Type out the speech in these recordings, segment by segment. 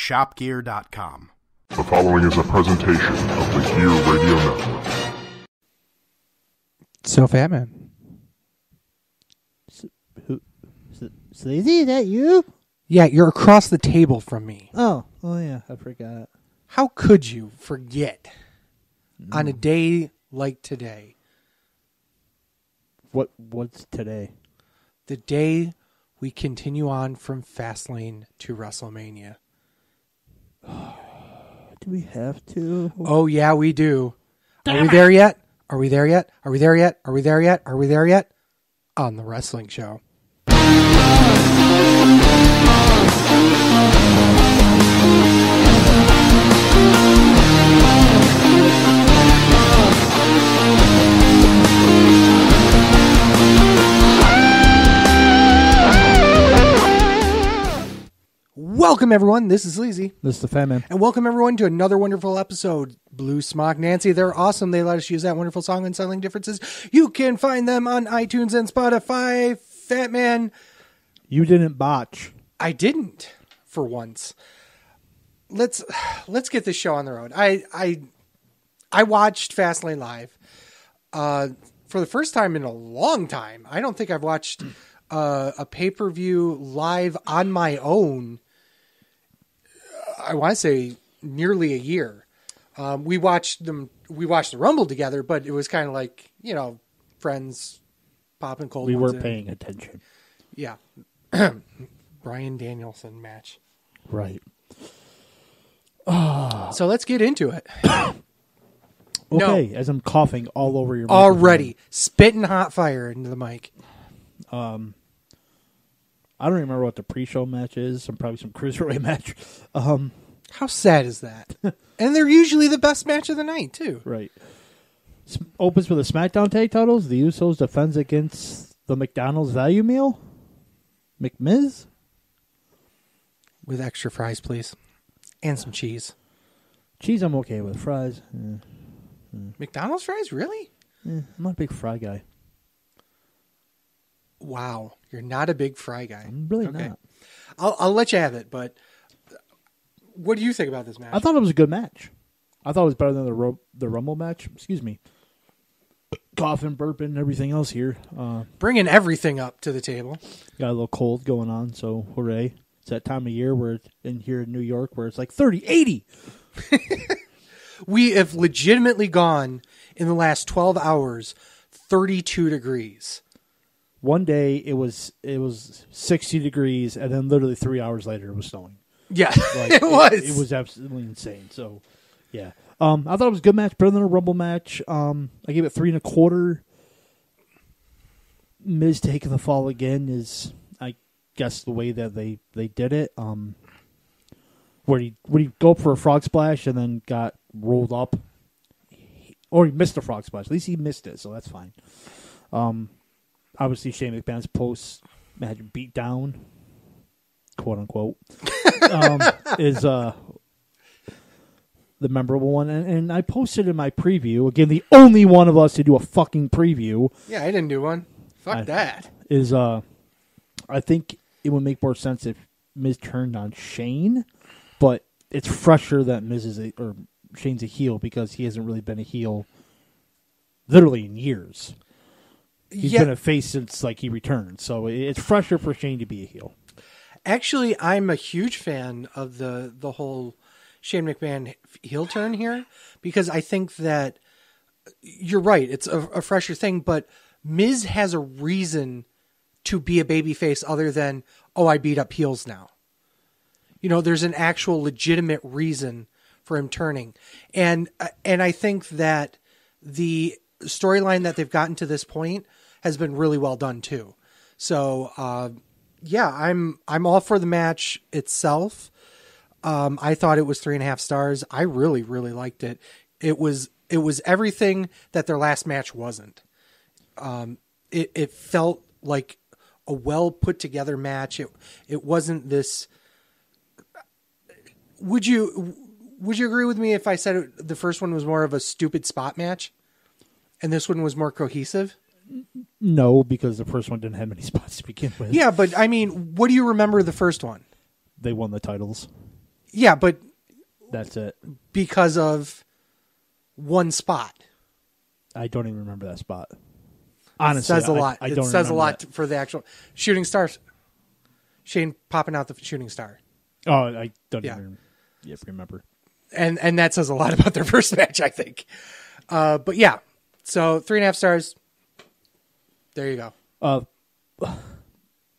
shopgear.com. The following is a presentation of the Gear Radio Network. So, Fat Man. Sleazy, is that you? Yeah, you're across the table from me. Oh yeah, I forgot. How could you forget on a day like today? What's today? The day we continue on from Fastlane to Wrestlemania. Do we have to? Oh, yeah, we do. Are we there yet? Are we there yet? Are we there yet? Are we there yet? Are we there yet? On the wrestling show. Welcome, everyone. This is Sleazy. This is the Fat Man. And welcome, everyone, to another wonderful episode. Blue Smock Nancy. They're awesome. They let us use that wonderful song, Unsettling Differences. You can find them on iTunes and Spotify. Fat Man. You didn't botch. I didn't, for once. Let's get this show on the road. I watched Fastlane live for the first time in a long time. I don't think I've watched a pay-per-view live on my own. I want to say nearly a year. We watched the Rumble together, but it was kind of like, friends popping cold. We weren't paying attention. Yeah. Bryan Danielson match. Right. So let's get into it. Okay, as I'm coughing all over your already spitting hot fire into the mic. I don't remember what the pre-show match is. Probably some cruiserweight match. How sad is that? And they're usually the best match of the night, too. Right. Opens with the SmackDown tag titles. The Usos defends against the McDonald's value meal. McMiz? With extra fries, please. And some cheese. Cheese I'm okay with. Fries? McDonald's fries? Really? I'm not a big fry guy. Wow. You're not a big fry guy. I'm really not. I'll let you have it, but what do you think about this match? I thought it was a good match. I thought it was better than the Rumble match. Excuse me. Coughing, burping, everything else here. Bringing everything up to the table. Got a little cold going on, so hooray. It's that time of year where it's here in New York where it's like 30, 80. We have legitimately gone in the last 12 hours 32 degrees. One day it was 60 degrees, and then literally 3 hours later it was snowing. Yeah, it was. It was absolutely insane. So, yeah. I thought it was a good match, better than a Rumble match. I gave it 3 1/4. Miz taking the fall again is, I guess, the way that they did it. Where he go up for a frog splash and then got rolled up, or he missed a frog splash. At least he missed it, so that's fine. Obviously, Shane McMahon's post-match beatdown, quote-unquote, is the memorable one. And I posted in my preview, again, the only one of us to do a fucking preview. Yeah, I didn't do one. Fuck that. Is, I think it would make more sense if Miz turned on Shane, but it's fresher that Shane's a heel because he hasn't really been a heel literally in years. He's been a face since he returned, so it's fresher for Shane to be a heel. Actually, I'm a huge fan of the whole Shane McMahon heel turn here because I think that you're right. It's a fresher thing, but Miz has a reason to be a babyface other than, I beat up heels now. There's an actual legitimate reason for him turning, and I think that the storyline that they've gotten to this point has been really well done too. So, I'm all for the match itself. I thought it was 3.5 stars. I really, really liked it. It was everything that their last match wasn't. It felt like a well put together match. It wasn't this. Would you agree with me if I said the first one was more of a stupid spot match, and this one was more cohesive? No, because the first one didn't have many spots to begin with. Yeah, but I mean, what do you remember the first one? They won the titles. Yeah, but That's it. because of one spot. I don't even remember that spot. Honestly, It says a lot. I don't It says a remember lot that. for the actual shooting stars. Shane popping out the shooting star. Oh, I don't Yeah. even remember. And that says a lot about their first match, I think. But yeah, so 3.5 stars. There you go.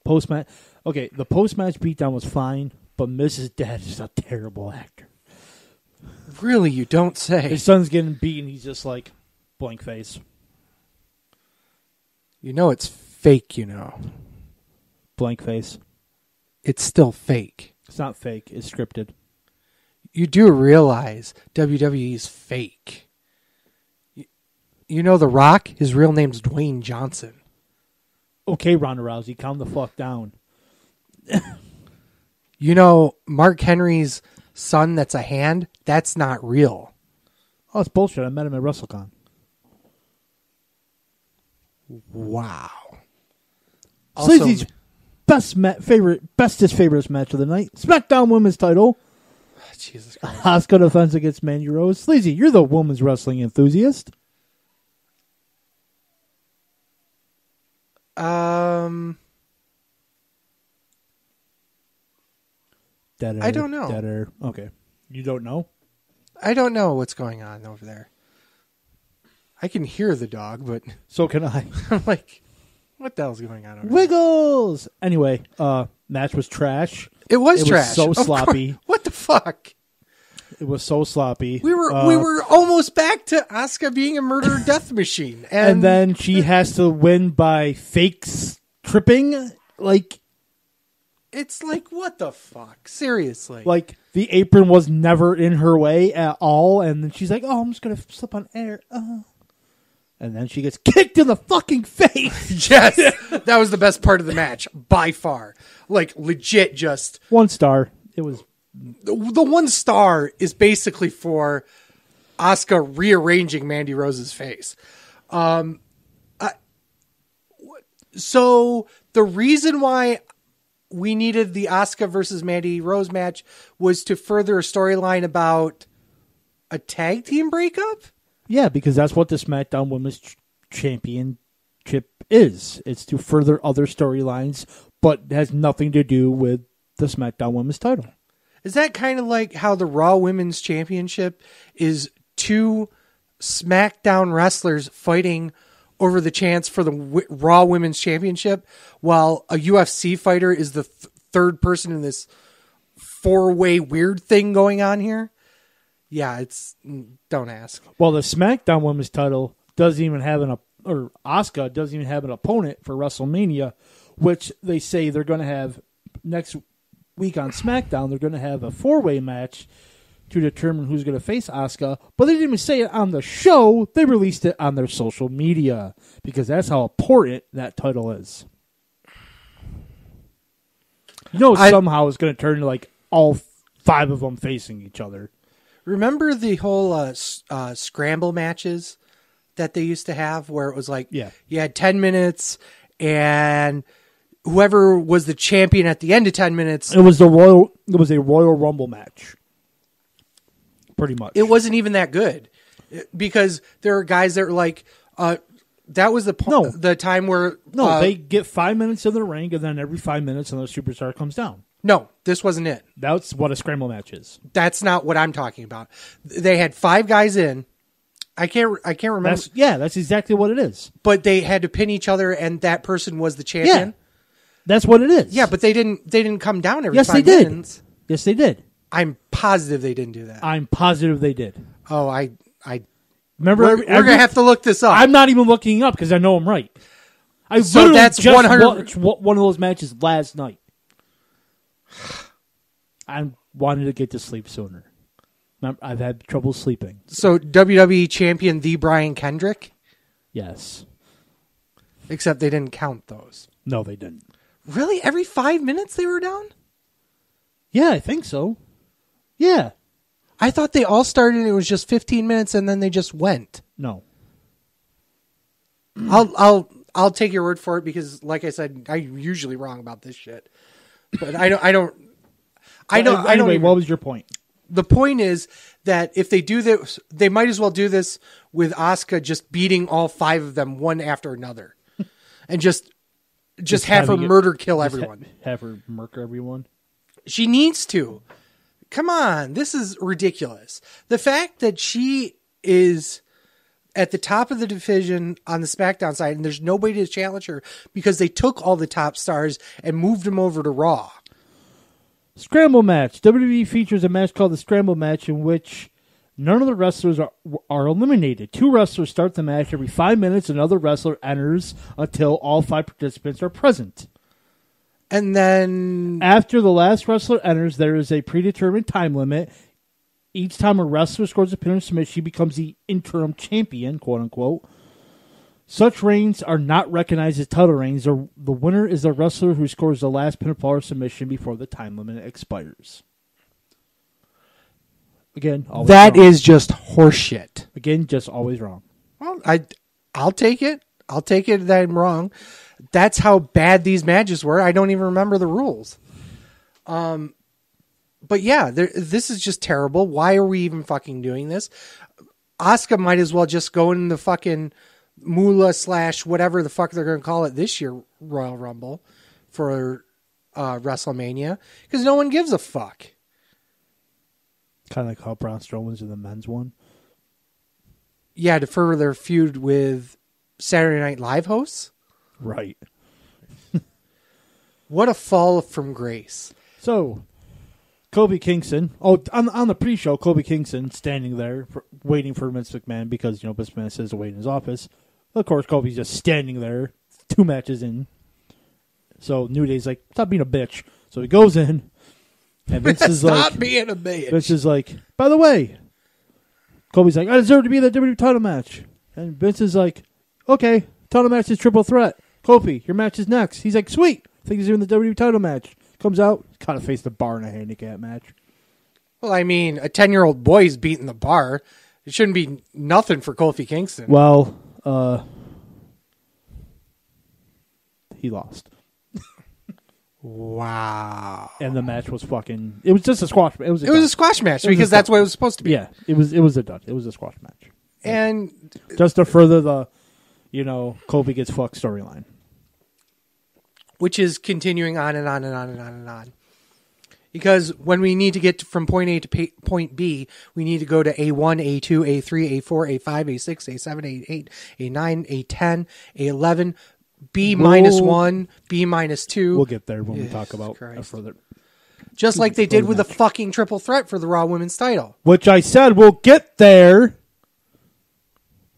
Post match. Okay, the post match beatdown was fine, but Mrs. Dad is a terrible actor. Really, you don't say. His son's getting beaten. He's just like blank face. You know it's fake, Blank face. It's still fake. It's not fake. It's scripted. You do realize WWE's fake. You know The Rock? His real name's Dwayne Johnson. Okay, Ronda Rousey, calm the fuck down. You know Mark Henry's son that's a hand? That's not real. Oh, it's bullshit. I met him at WrestleCon. Wow. Sleazy's bestest favorite match of the night. SmackDown Women's Title. Jesus Christ. Asuka defense against Mandy Rose. Sleazy, you're the women's wrestling enthusiast. I don't know. Deader. Okay. You don't know? I don't know what's going on over there. I can hear the dog, but So can I. I'm like, what the hell's going on over there? Wiggles! Anyway, match was trash. It was It trash. was so Of course. sloppy. What the fuck? It was so sloppy. We were almost back to Asuka being a murder death machine. And then she has to win by fakes tripping. It's like, what the fuck? Seriously. Like the apron was never in her way at all. And then she's like, oh, I'm just going to slip on air. And then she gets kicked in the fucking face. Yes. That was the best part of the match, by far. Like, legit just... 1 star. It was... The 1 star is basically for Asuka rearranging Mandy Rose's face. So the reason why we needed the Asuka versus Mandy Rose match was to further a storyline about a tag team breakup? Yeah, because that's what the SmackDown Women's Championship is. It's to further other storylines, but has nothing to do with the SmackDown Women's title. Is that kind of like how the Raw Women's Championship is 2 SmackDown wrestlers fighting over the chance for the Raw Women's Championship, while a UFC fighter is the third person in this 4-way weird thing going on here? Yeah, don't ask. Well, the SmackDown Women's title doesn't even have Asuka doesn't even have an opponent for WrestleMania, which they say they're going to have next week on SmackDown. They're going to have a 4-way match to determine who's going to face Asuka, but they didn't even say it on the show. They released it on their social media because that's how important that title is. Somehow it's going to turn to like all 5 of them facing each other. Remember the whole scramble matches that they used to have where it was like, Yeah. you had 10 minutes and whoever was the champion at the end of 10 minutes. It was a Royal Rumble match. Pretty much. It wasn't even that good because there are guys that were like, that was the time where they get 5 minutes in the ring, and then every 5 minutes, another superstar comes down. No, this wasn't it. That's what a scramble match is. That's not what I'm talking about. They had 5 guys in. I can't remember. That's exactly what it is. But they had to pin each other, and that person was the champion. Yeah, that's what it is. Yeah, but they didn't come down every 5 they did. minutes. Yes, they did. I'm positive they didn't do that. I'm positive they did. Oh, I remember. We're gonna have to look this up. I'm not even looking up because I know I'm right. So that's 100. Watched one of those matches last night. I wanted to get to sleep sooner. I've had trouble sleeping. So WWE champion the Brian Kendrick, Yes. except they didn't count those. No, they didn't. Really, every 5 minutes they were down? Yeah, I think so. Yeah. I thought they all started and it was just 15 minutes and then they just went. No. I'll take your word for it because, like I said, I'm usually wrong about this shit. But I know. I Anyway, don't. what was your point? The point is that if they do this, they might as well do this with Asuka just beating all 5 of them one after another, and just have her kill everyone. Have her murk everyone. She needs to. Come on, this is ridiculous. The fact that she is at the top of the division on the SmackDown side, and there's nobody to challenge her because they took all the top stars and moved them over to Raw. Scramble match. WWE features a match called the Scramble match in which none of the wrestlers are eliminated. 2 wrestlers start the match. Every 5 minutes, another wrestler enters until all 5 participants are present. And then after the last wrestler enters, there is a predetermined time limit. Each time a wrestler scores a pin or submission, she becomes the interim champion, quote unquote. Such reigns are not recognized as title reigns. The winner is the wrestler who scores the last pinfall or submission before the time limit expires. Again, always that wrong. is just horseshit. Again, just always wrong. Well, I'll take it. I'll take it that I'm wrong. That's how bad these matches were. I don't even remember the rules. But yeah, this is just terrible. Why are we even fucking doing this? Asuka might as well just go in the fucking Moolah / whatever the fuck they're going to call it this year, Royal Rumble for WrestleMania, because no one gives a fuck. Kind of like how Braun Strowman's in the men's one. Yeah, to further feud with Saturday Night Live hosts. Right. What a fall from grace. So, Kobe Kingston. Oh, on the pre-show, Kobe Kingston standing there waiting for Vince McMahon because, Vince McMahon says to wait in his office. Of course, Kobe's just standing there 2 matches in. So, New Day's like, stop being a bitch. So he goes in. And Vince is like, stop being a bitch. Vince is like, by the way, Kobe's like, I deserve to be in the WWE title match. And Vince is like, okay, title match is triple threat. Kobe, your match is next. He's like, sweet. I think he's doing the WWE title match. Comes out, kind of faced the bar in a handicap match. Well, I mean, a 10-year-old boy's beating the bar. It shouldn't be nothing for Kofi Kingston. Well, he lost. Wow. And the match was fucking... It was just a squash match. It was a squash match because that's what it was supposed to be. Yeah, it was a dud. It was a squash match. And just to further the, Kobe gets fucked storyline. Which is continuing on and on and on and on and on. Because when we need to get from point A to point B, we need to go to A1, A2, A3, A4, A5, A6, A7, A8, A9, A10, A11, B minus 1, B minus 2. We'll get there when we talk about further. Just like they did with the fucking triple threat for the Raw Women's title. Which I said we'll get there.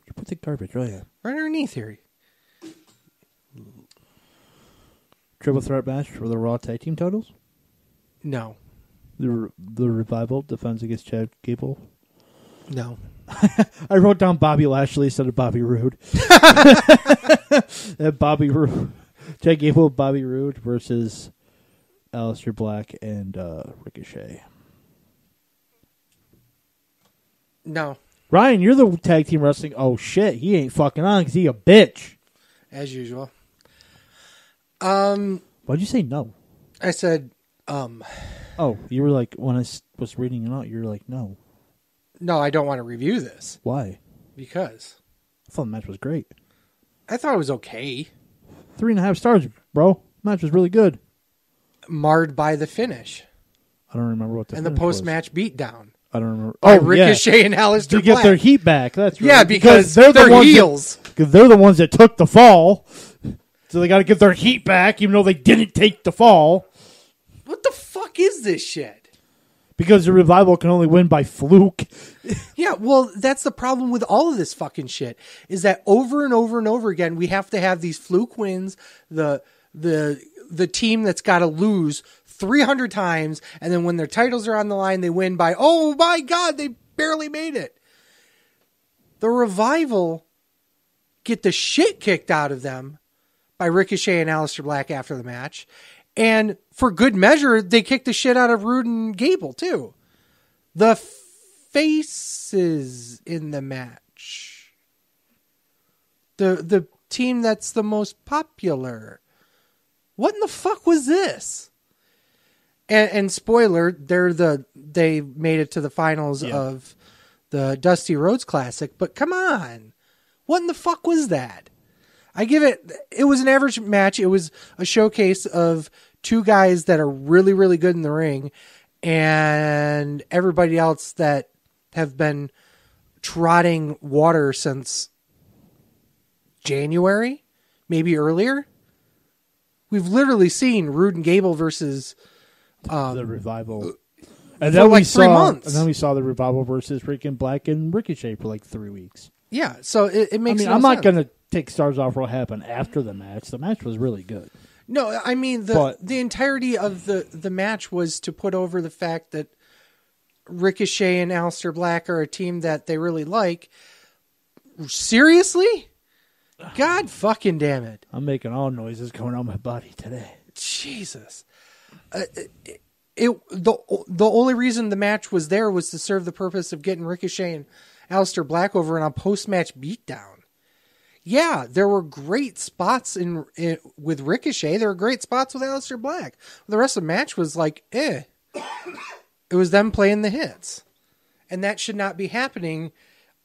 You put the garbage right here. Right underneath here. Triple threat match for the Raw tag team titles? No. The Revival defends against Chad Gable? No. I wrote down Bobby Lashley instead of Bobby Roode. Bobby Roode. Chad Gable, Bobby Roode versus Aleister Black and Ricochet. No. Ryan, you're the tag team wrestling. Oh, shit. He ain't fucking on because he a bitch. As usual. Why'd you say no? I said, Oh, you were like, when I was reading it out, you were like, no. No, I don't want to review this. Why? Because I thought the match was great. I thought it was okay. 3.5 stars, bro. Match was really good. Marred by the finish. I don't remember what the and the post-match beatdown. I don't remember. By Ricochet and Aleister to Black. get their heat back. That's right. Yeah, because they're heels. Because they're the ones that took the fall. So they got to get their heat back, even though they didn't take the fall. What the fuck is this shit? Because the Revival can only win by fluke. Yeah, well, that's the problem with all of this fucking shit. Is that over and over and over again, we have to have these fluke wins. The team that's got to lose 300 times, and then when their titles are on the line, they win by, oh my God, they barely made it. The Revival get the shit kicked out of them by Ricochet and Aleister Black after the match. And for good measure, they kicked the shit out of Roode and Gable, too. The faces in the match. The team that's the most popular. What in the fuck was this? And spoiler, they made it to the finals of the Dusty Rhodes Classic. But come on, what in the fuck was that? It was an average match. It was a showcase of two guys that are really, really good in the ring, and everybody else that have been trotting water since January, maybe earlier. We've literally seen Rude and Gable versus the Revival. And for then like 3 months. And then we saw the Revival versus freaking Black and Ricochet for like 3 weeks. Yeah, so it makes I'm no not sense. going to take stars off what happened after the match. The match was really good. No, I mean, the entirety of the match was to put over the fact that Ricochet and Aleister Black are a team that they really like. Seriously? God fucking damn it. I'm making all noises going on my body today. Jesus. The only reason the match was there was to serve the purpose of getting Ricochet and Aleister Black over in a post-match beatdown. Yeah, there were great spots with Ricochet. There were great spots with Aleister Black. The rest of the match was like, eh. It was them playing the hits. And that should not be happening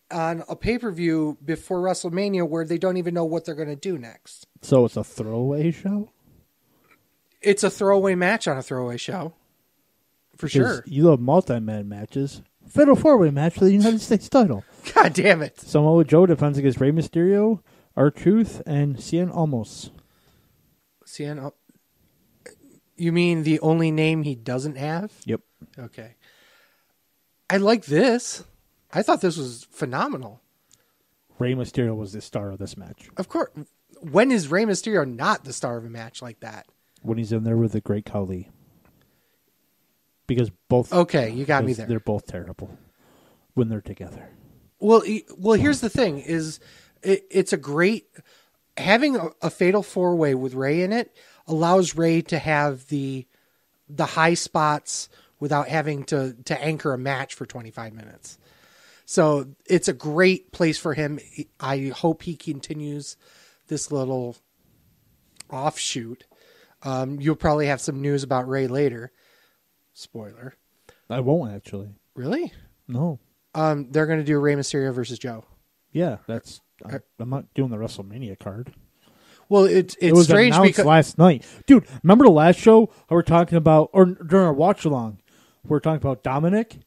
on a pay-per-view before WrestleMania where they don't even know what they're going to do next. So it's a throwaway show? It's a throwaway match on a throwaway show. For sure. You love multi-man matches. Fatal 4-way match for the United States title. God damn it. Samoa Joe defends against Rey Mysterio, R-Truth, and Cien Almos. You mean the only name he doesn't have? Yep. Okay. I like this. I thought this was phenomenal. Rey Mysterio was the star of this match. Of course. When is Rey Mysterio not the star of a match like that? When he's in there with the Great Khali. Because both... Okay, you got me there. They're both terrible when they're together. Well, here's the thing: it's a great having a fatal 4-way with Rey in it allows Rey to have the high spots without having to anchor a match for 25 minutes. So it's a great place for him. I hope he continues this little offshoot. You'll probably have some news about Rey later. Spoiler. I won't actually. Really? No. They're going to do Rey Mysterio versus Joe. Yeah, I'm not doing the WrestleMania card. Well, it was strange announced because last night. Dude, remember the last show we were talking about, or during our watch-along, we were talking about Dominic,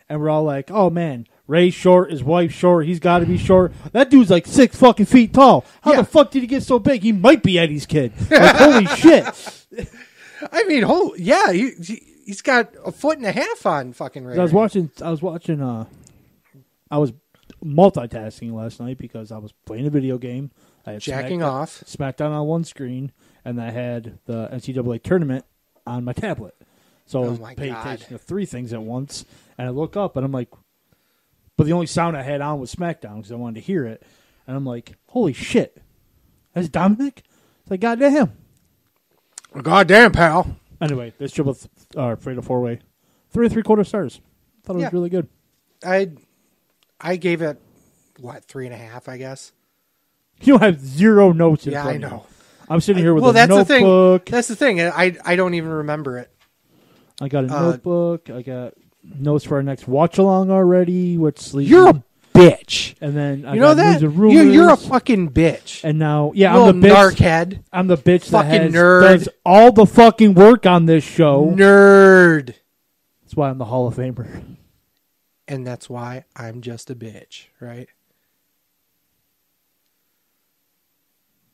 and we're all like, oh, man, Ray's short, his wife's short, he's got to be short. That dude's like 6 fucking feet tall. How the fuck did he get so big? He might be Eddie's kid. Like, holy shit. I mean, he's got 1.5 feet on fucking Ray. I was multitasking last night because I was playing a video game. I had SmackDown on one screen, and I had the NCAA tournament on my tablet. So I was paying attention to 3 things at once, and I look up, and I'm like, but the only sound I had on was SmackDown because I wanted to hear it, and I'm like, holy shit, that's Dominic? It's like, goddamn. Goddamn, pal. Anyway, this show was Fatal 4-way. 3 3/4 stars. Thought it was really good. I gave it, 3.5, I guess. You have 0 notes in front of you. I know. I'm sitting here with a that's notebook. That's the thing. I don't even remember it. I got a notebook. I got notes for our next watch-along already. You're a bitch. And then you know that? You're a fucking bitch. And now, I'm the bitch. Narkhead. I'm the bitch fucking that does all the fucking work on this show. Nerd. That's why I'm the Hall of Famer. And that's why I'm just a bitch, right?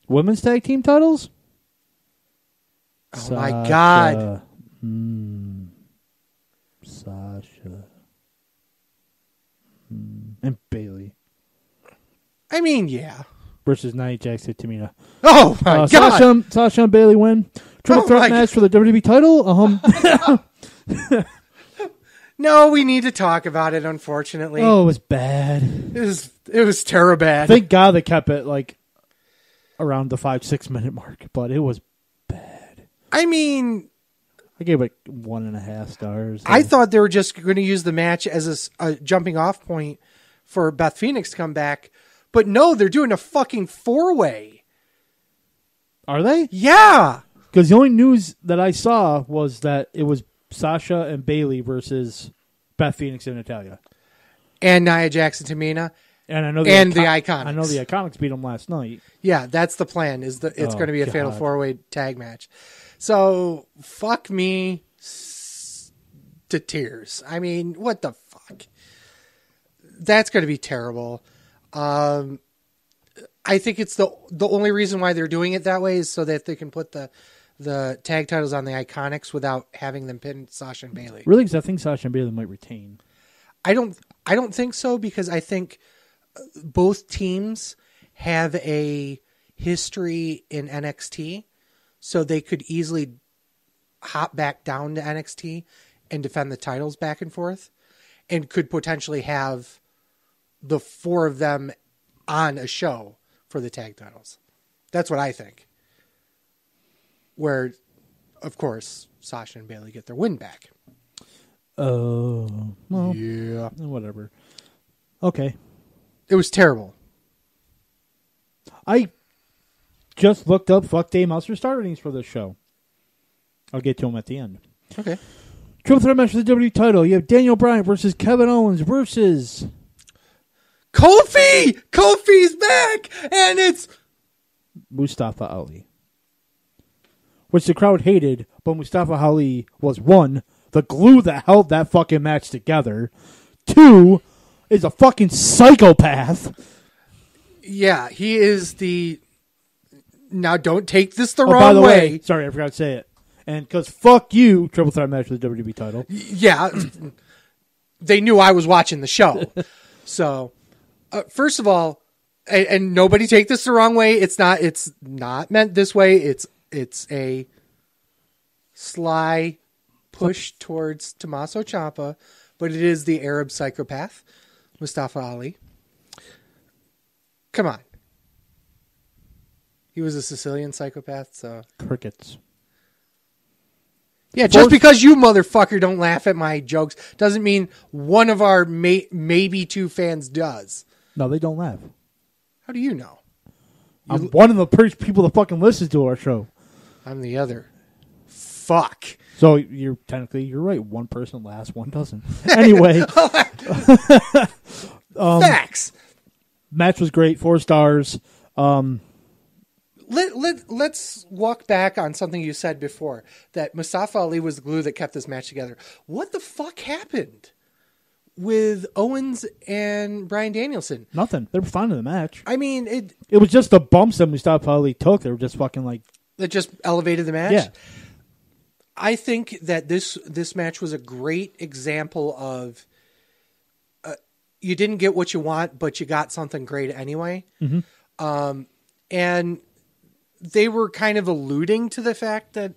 Women's tag team titles? Oh my God. Sasha. And Bailey. I mean, yeah. Versus Nia Jax and Tamina. Oh my God. Sasha and Bailey win. Triple threat match for the WWE title. No, we need to talk about it, unfortunately. Oh, it was bad. It was terrible bad. Thank God they kept it like around the 5-6 minute mark, but it was bad. I mean, I gave it 1.5 stars. I thought they were just going to use the match as a jumping off point for Beth Phoenix to come back, but no, they're doing a fucking 4-way. Are they? Yeah. Because the only news that I saw was that it was Sasha and Bailey versus Beth Phoenix and Natalya. And Nia Jax and Tamina. And I know the Iconics. I know the Iconics beat them last night. Yeah, that's the plan. It's going to be a fatal 4-way tag match. So fuck me to tears. I mean, what the fuck? That's going to be terrible. I think it's the only reason why they're doing it that way is so that they can put the tag titles on the Iconics without having them pin Sasha and Bailey. Really? Because I think Sasha and Bailey might retain. I don't think so, because I think both teams have a history in NXT, so they could easily hop back down to NXT and defend the titles back and forth, and could potentially have the 4 of them on a show for the tag titles. That's what I think. Where, of course, Sasha and Bailey get their win back. Oh, well, yeah. Whatever. Okay. It was terrible. I just looked up Fuck Dave Meltzer star ratings for this show. I'll get to them at the end. Okay. Triple threat match for the WWE title. You have Daniel Bryan versus Kevin Owens versus Kofi! Kofi's back! And it's Mustafa Ali. Which the crowd hated, but Mustafa Ali was 1, the glue that held that fucking match together. 2, is a fucking psychopath. Yeah, he is the... Now, don't take this the by wrong the way. Sorry, I forgot to say it. And because fuck you, triple threat match for the WWE title. Yeah, they knew I was watching the show. So, first of all, and nobody take this the wrong way. It's not meant this way. It's a sly push towards Tommaso Ciampa, but it is the Arab psychopath, Mustafa Ali. Come on. He was a Sicilian psychopath, so... Crickets. Yeah, just because you motherfucker don't laugh at my jokes doesn't mean one of our maybe 2 fans does. No, they don't laugh. How do you know? I'm one of the people that fucking listens to our show. I'm the other. Fuck. So you're right. One person laughs, one doesn't. Anyway. Facts. Match was great. 4 stars. Let's walk back on something you said before, that Mustafa Ali was the glue that kept this match together. What the fuck happened with Owens and Bryan Danielson? Nothing. They were fine in the match. I mean, it was just the bumps that Mustafa Ali took. They were just fucking like... It just elevated the match? Yeah. I think that this match was a great example of you didn't get what you want, but you got something great anyway. Mm-hmm. And they were kind of alluding to the fact that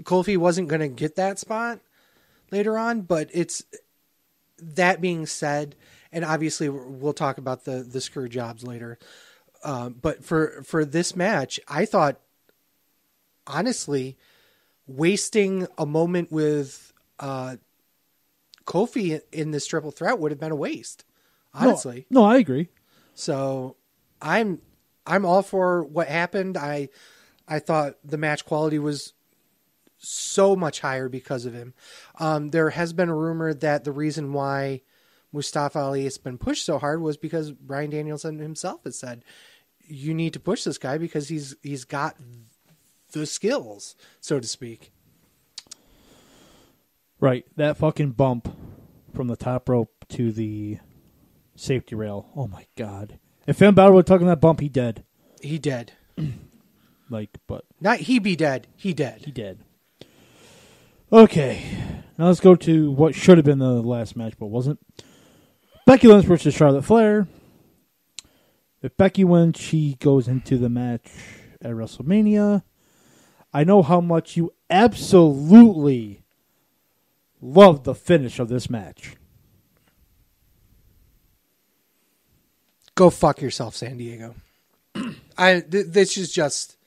Kofi wasn't going to get that spot later on, but it's that being said, and obviously we'll talk about the screw jobs later. But for this match, I thought, honestly, wasting a moment with Kofi in this triple threat would have been a waste. Honestly. No, I agree. So I'm all for what happened. I thought the match quality was so much higher because of him. There has been a rumor that the reason why Mustafa Ali has been pushed so hard was because Bryan Danielson himself has said, you need to push this guy because he's got the skills, so to speak. Right. That fucking bump from the top rope to the safety rail. Oh my God. If Finn Balor would have taken that bump, he dead. He dead. But not he be dead. He dead. He dead. Okay. Now let's go to what should have been the last match, but wasn't. Becky Lynch versus Charlotte Flair. If Becky wins, she goes into the match at WrestleMania. I know how much you absolutely loved the finish of this match. Go fuck yourself, San Diego. This is just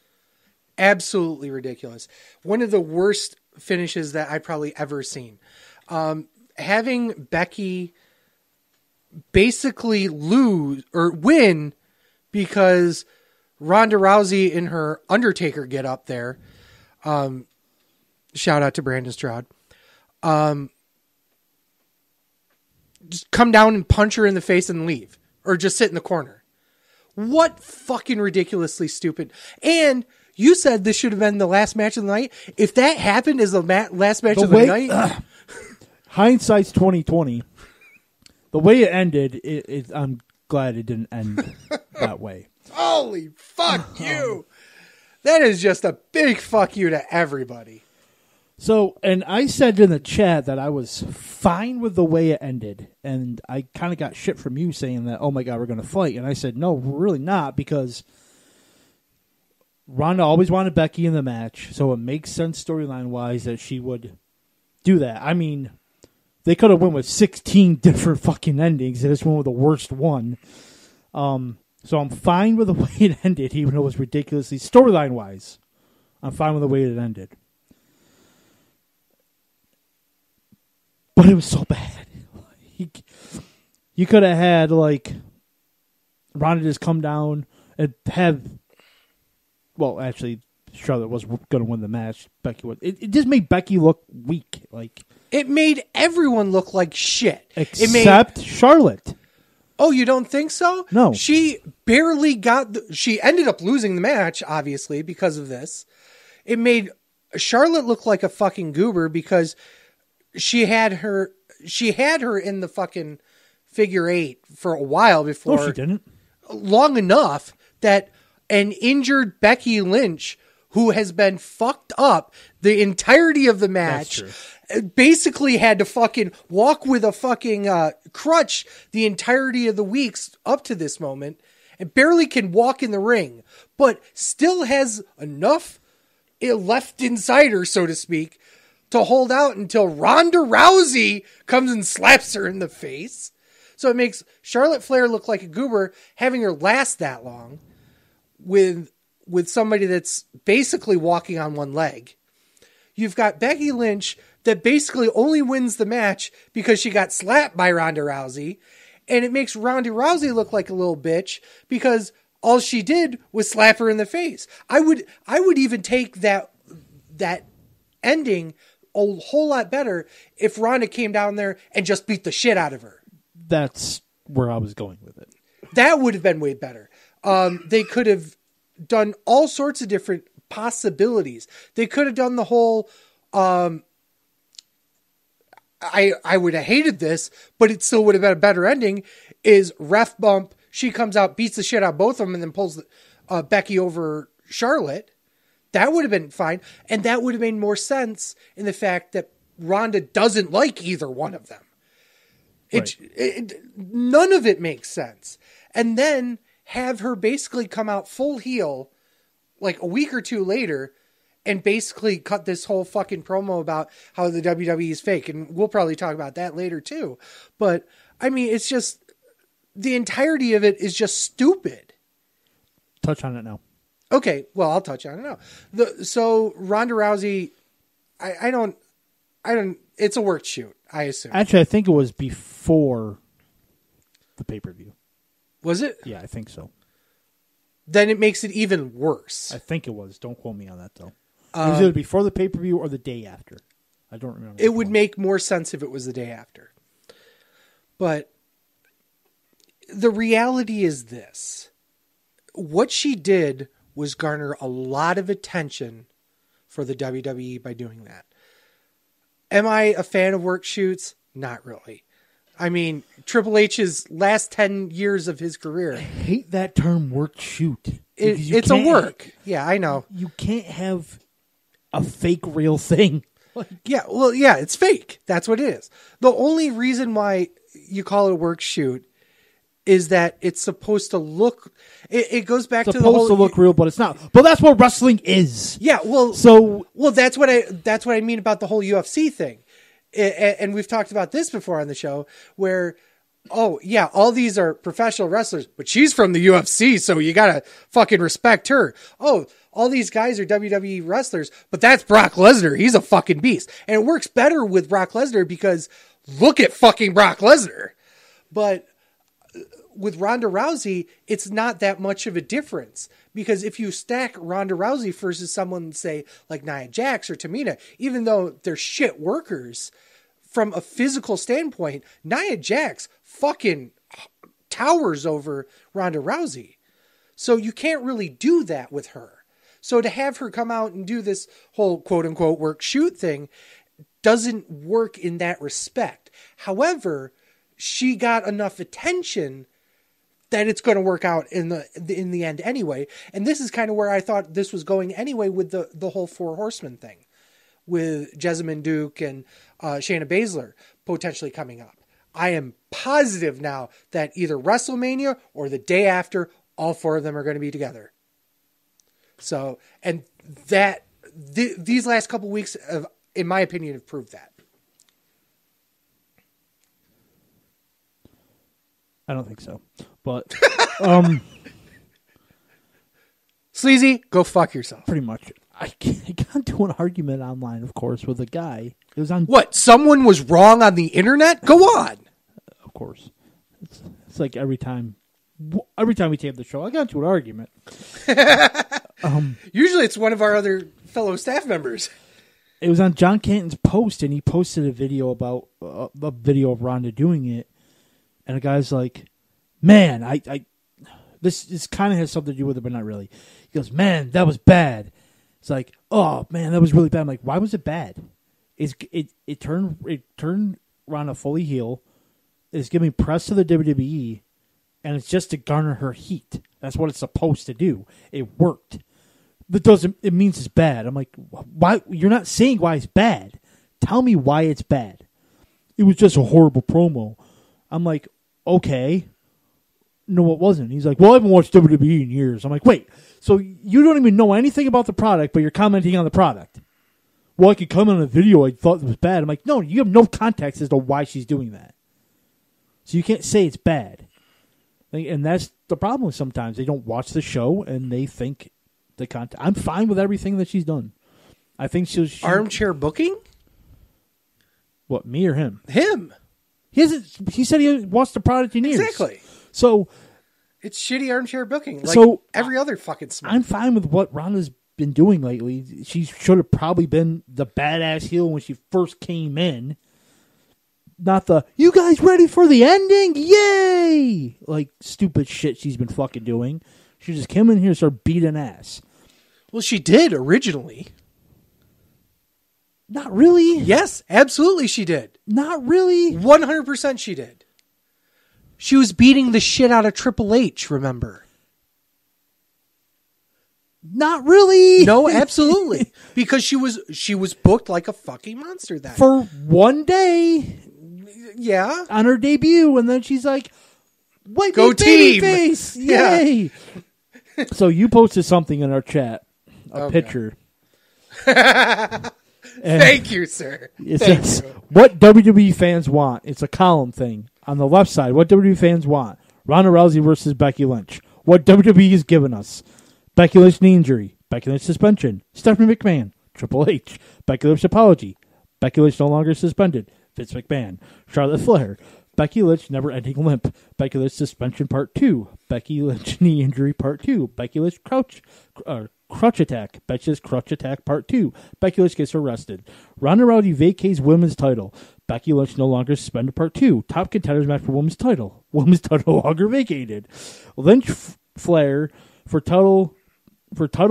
absolutely ridiculous. One of the worst finishes that I've probably ever seen. Having Becky basically lose or win because Ronda Rousey in her Undertaker get up there. Shout out to Brandon Stroud. just come down and punch her in the face and leave, or just sit in the corner. What fucking ridiculously stupid. And you said this should have been the last match of the night. If that happened as the last match of the night, hindsight's 2020. The way it ended, I'm glad it didn't end that way. Holy fuck you. That is just a big fuck you to everybody. So, and I said in the chat that I was fine with the way it ended. And I kind of got shit from you saying that, oh my God, we're going to fight. And I said, no, we're really not, because Ronda always wanted Becky in the match. So it makes sense storyline-wise that she would do that. I mean, they could have went with 16 different fucking endings. They just went with the worst one. So I'm fine with the way it ended, even though it was ridiculously storyline-wise. I'm fine with the way it ended. But it was so bad. You could have had, like, Ronda just come down and have... Well, actually, Charlotte was going to win the match. Becky was. It just made Becky look weak. Like, it made everyone look like shit. Except Charlotte. Oh, you don't think so? No. She barely got... she ended up losing the match, obviously, because of this. It made Charlotte look like a fucking goober because... She had her in the fucking figure eight for a while before. No, she didn't. Long enough that an injured Becky Lynch, who has been fucked up the entirety of the match, basically had to fucking walk with a fucking crutch the entirety of the weeks up to this moment, and barely can walk in the ring, but still has enough left inside her, so to speak, to hold out until Ronda Rousey comes and slaps her in the face. So it makes Charlotte Flair look like a goober, having her last that long with somebody that's basically walking on one leg. You've got Becky Lynch that basically only wins the match because she got slapped by Ronda Rousey. And it makes Ronda Rousey look like a little bitch because all she did was slap her in the face. I would even take that ending a whole lot better if Ronda came down there and just beat the shit out of her. That's where I was going with it. That would have been way better. They could have done all sorts of different possibilities. They could have done the whole, I would have hated this, but it still would have been a better ending, is ref bump, she comes out, beats the shit out of both of them, and then pulls Becky over Charlotte. That would have been fine. And that would have made more sense in the fact that Ronda doesn't like either one of them. None of it makes sense. And then have her basically come out full heel like a week or two later and basically cut this whole fucking promo about how the WWE is fake. And we'll probably talk about that later too. But I mean, it's just, the entirety of it is just stupid. Touch on it now. Okay, well, I'll touch on it now. So Ronda Rousey, I don't, it's a work shoot, I assume. Actually, I think it was before the pay-per-view. Was it? Yeah, I think so. Then it makes it even worse. I think it was. Don't quote me on that, though. It was either before the pay-per-view or the day after. I don't remember. It would make more sense if it was the day after. But the reality is this. What she did was garner a lot of attention for the WWE by doing that. Am I a fan of work shoots? Not really. I mean, Triple H's last 10 years of his career. I hate that term, work shoot. It's a work. Yeah, I know. You can't have a fake real thing. Yeah, well, yeah, it's fake. That's what it is. The only reason why you call it a work shoot is that it's supposed to look... It goes back to the whole... It's supposed to look real, but it's not. But that's what wrestling is. Yeah, well... that's what I mean about the whole UFC thing. And we've talked about this before on the show, where, oh, yeah, all these are professional wrestlers, but she's from the UFC, so you gotta fucking respect her. Oh, all these guys are WWE wrestlers, but that's Brock Lesnar. He's a fucking beast. And it works better with Brock Lesnar because look at fucking Brock Lesnar. But with Ronda Rousey, it's not that much of a difference, because if you stack Ronda Rousey versus someone, say, like Nia Jax or Tamina, even though they're shit workers, from a physical standpoint, Nia Jax fucking towers over Ronda Rousey. So you can't really do that with her. So to have her come out and do this whole quote-unquote work-shoot thing doesn't work in that respect. However, she got enough attention that it's going to work out in the end anyway. And this is kind of where I thought this was going anyway with the whole Four Horsemen thing, with Jessamine Duke and Shayna Baszler potentially coming up. I am positive now that either WrestleMania or the day after, all four of them are going to be together. So, and that these last couple weeks, in my opinion, have proved that. I don't think so, but Sleazy, go fuck yourself. pretty much. I got into an argument online, of course, with a guy. It was on What? Someone was wrong on the internet? Go on. Of course, it's like every time we tape the show, I got into an argument. Usually, it's one of our other fellow staff members. It was on John Canton's post, and he posted a video about a video of Ronda doing it. And a guy's like, man, this kind of has something to do with it, but not really. He goes, man, that was bad. It's like, oh man, that was really bad. I'm like, why was it bad? It turned Ronda fully heel. It's giving press to the WWE, and it's just to garner her heat. That's what it's supposed to do. It worked. It means it's bad. I'm like, why? You're not saying why it's bad. Tell me why it's bad. It was just a horrible promo. I'm like, okay. No, it wasn't. He's like, well, I haven't watched WWE in years. I'm like, wait, so you don't even know anything about the product, but you're commenting on the product? Well, I could comment on a video I thought was bad. I'm like, no, you have no context as to why she's doing that. So you can't say it's bad. And that's the problem sometimes. They don't watch the show, and they think the content. I'm fine with everything that she's done. I think she Armchair booking? What, me or him? Him. He said he watched the product in years. Exactly. So it's shitty armchair booking. Like so every other fucking smoke. I'm fine with what Ronda's been doing lately. She should have probably been the badass heel when she first came in. Not the, you guys ready for the ending? Yay! Like stupid shit she's been fucking doing. She just came in here and started beating ass. Well, she did originally. Not really. Yes, absolutely she did. Not really. 100% she did. She was beating the shit out of Triple H, remember? Not really. No, absolutely. Because she was booked like a fucking monster that for one day. Yeah. On her debut, and then she's like, "Wait, go team! Face. Yay!" Yeah. So you posted something in our chat, a picture. Thank you, sir. It says, what WWE fans want. It's a column thing. On the left side, what WWE fans want. Ronda Rousey versus Becky Lynch. What WWE has given us. Becky Lynch knee injury. Becky Lynch suspension. Stephanie McMahon. Triple H. Becky Lynch apology. Becky Lynch no longer suspended. Vince McMahon. Charlotte Flair. Becky Lynch never-ending limp. Becky Lynch suspension part 2. Becky Lynch knee injury part 2. Becky Lynch crutch attack. Becky Lynch crutch attack part 2. Becky Lynch gets arrested. Ronda Rousey vacates women's title. Becky Lynch no longer suspended part 2. Top contenders match for women's title. Women's title no longer vacated. Lynch Flair for title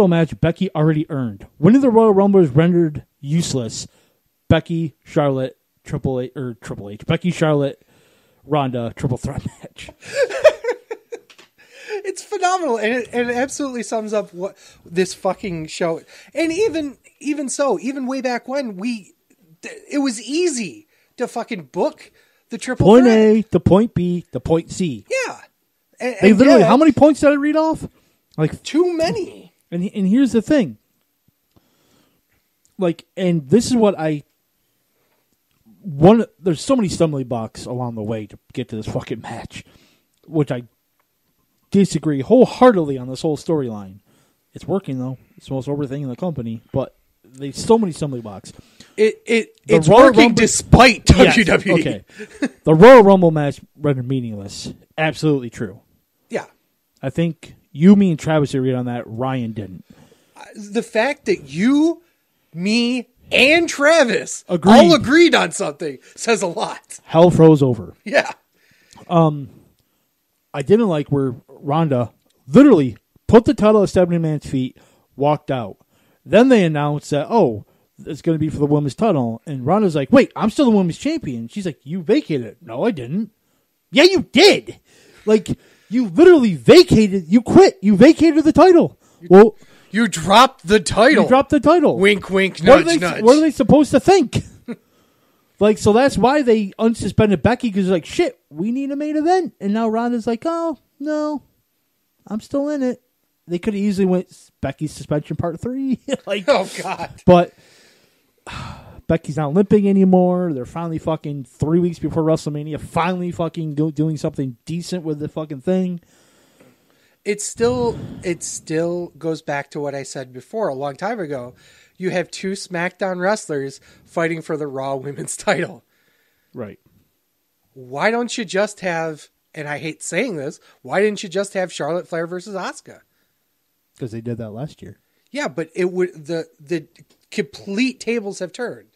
match Becky already earned. Winning the Royal Rumble is rendered useless. Becky, Charlotte, Triple H. Becky, Charlotte, Ronda, triple threat match. It's phenomenal, and it absolutely sums up what this fucking show. And even so, even way back when, it was easy to fucking book the triple point threat. A to point B to point C. Yeah, They literally, how many points did I read off? Like too many. And here's the thing. Like, and this is what there's so many stumbling blocks along the way to get to this fucking match, which I disagree wholeheartedly on this whole storyline. It's working though. It's the most over thing in the company, but there's so many stumbling blocks. It's Royal working Rumble- despite Yes, WWE. okay. The Royal Rumble match rendered meaningless. Absolutely true. Yeah. I think you, me, and Travis agreed on that. Ryan didn't. The fact that you, me, and Travis Agreed. all agreed on something says a lot. Hell froze over. Yeah. I didn't like where Ronda literally put the title at Stephanie McMahon's feet, walked out. Then they announced that, it's going to be for the women's title. And Ronda's like, wait, I'm still the women's champion. She's like, you vacated it. No, I didn't. Yeah, you did. Like, you literally vacated. You quit. You vacated the title. Well, You dropped the title. you dropped the title. Wink, wink, What nudge, are they, nudge. what are they supposed to think? Like, so that's why they unsuspended Becky, because like, shit, we need a main event. And now Ronda's like, oh, no, I'm still in it. They could have easily went Becky's suspension part 3. Like, Oh, God. but Becky's not limping anymore. They're finally fucking 3 weeks before WrestleMania, finally fucking doing something decent with the fucking thing. It still goes back to what I said before a long time ago. You have 2 SmackDown wrestlers fighting for the Raw Women's title. Right. Why don't you just have, and I hate saying this, why didn't you just have Charlotte Flair versus Asuka? Because they did that last year. Yeah, but it would the complete tables have turned.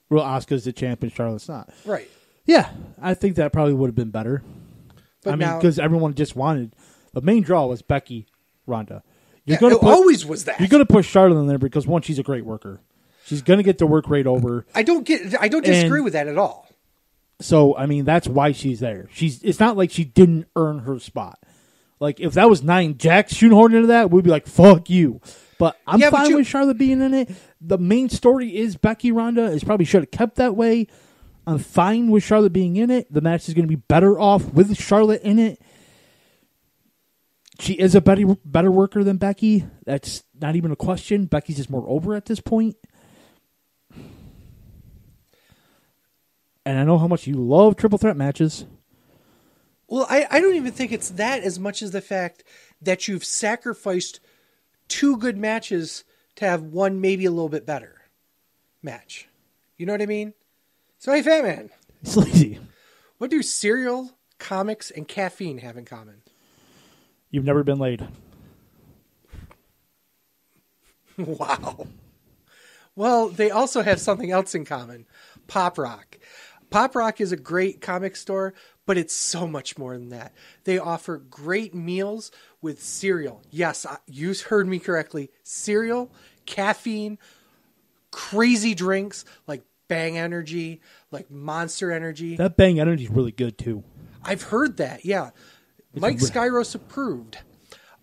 Well, Asuka's the champion, Charlotte's not. Right. Yeah, I think that probably would have been better. But I mean, now, because everyone just wanted the main draw was Becky, Ronda. it always was that. You're going to put Charlotte in there because one, she's a great worker. She's going to get the work rate over. I don't disagree with that at all. So I mean, that's why she's there. It's not like she didn't earn her spot. Like if that was Nia Jax shoehorned into that, we'd be like, "Fuck you." But I'm fine with Charlotte being in it. The main story is Becky Ronda. Is probably should have kept that way. I'm fine with Charlotte being in it. The match is going to be better off with Charlotte in it. She is a better worker than Becky. That's not even a question. Becky's just more over at this point. And I know how much you love triple threat matches. Well, I don't even think it's that as much as the fact that you've sacrificed 2 good matches to have one maybe a little bit better match. You know what I mean? So, hey, Fat Man. It's lazy. What do cereal, comics, and caffeine have in common? You've never been laid. Wow. Well, they also have something else in common. Pop Rock. Pop Rock is a great comic store, but it's so much more than that. They offer great meals with cereal. Yes, you heard me correctly. Cereal, caffeine, crazy drinks like Bang Energy, like Monster Energy. That Bang Energy is really good, too. I've heard that, yeah. Mike Skyros approved.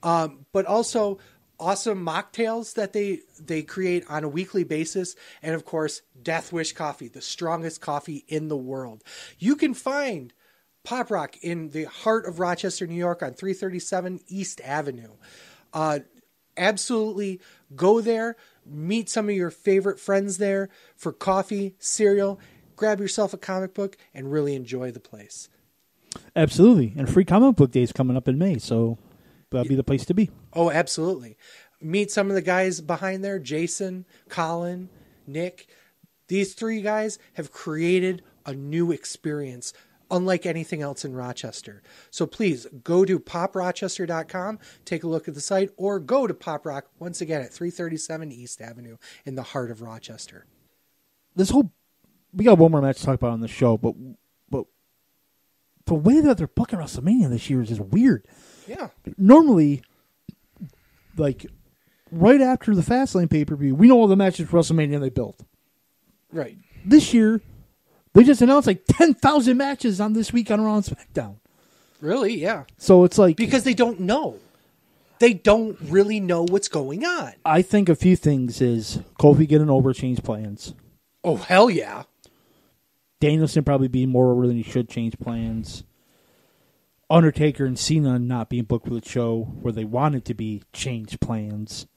But also awesome mocktails that they create on a weekly basis. And, of course, Death Wish Coffee, the strongest coffee in the world. You can find Pop Rock in the heart of Rochester, New York on 337 East Avenue. Absolutely go there, meet some of your favorite friends there for coffee, cereal, grab yourself a comic book, and really enjoy the place. Absolutely. And Free Comic Book Day is coming up in May, so that'll be the place to be. Oh, absolutely. Meet some of the guys behind there, Jason, Colin, Nick. These 3 guys have created a new experience unlike anything else in Rochester. So please go to poprochester.com, take a look at the site, or go to Pop Rock once again at 337 East Avenue in the heart of Rochester. We got one more match to talk about on the show, but the way that they're booking WrestleMania this year is just weird. Yeah. Normally, like, right after the Fastlane pay-per-view, we know all the matches for WrestleMania they built. Right. This year, they just announced like 10,000 matches on this week on Raw and SmackDown. Really? Yeah. So it's like... Because they don't know. They don't really know what's going on. I think a few things is Kofi getting over, change plans. Oh, hell yeah. Danielson probably being more over than he should, change plans. Undertaker and Cena not being booked for the show where they wanted to be, change plans.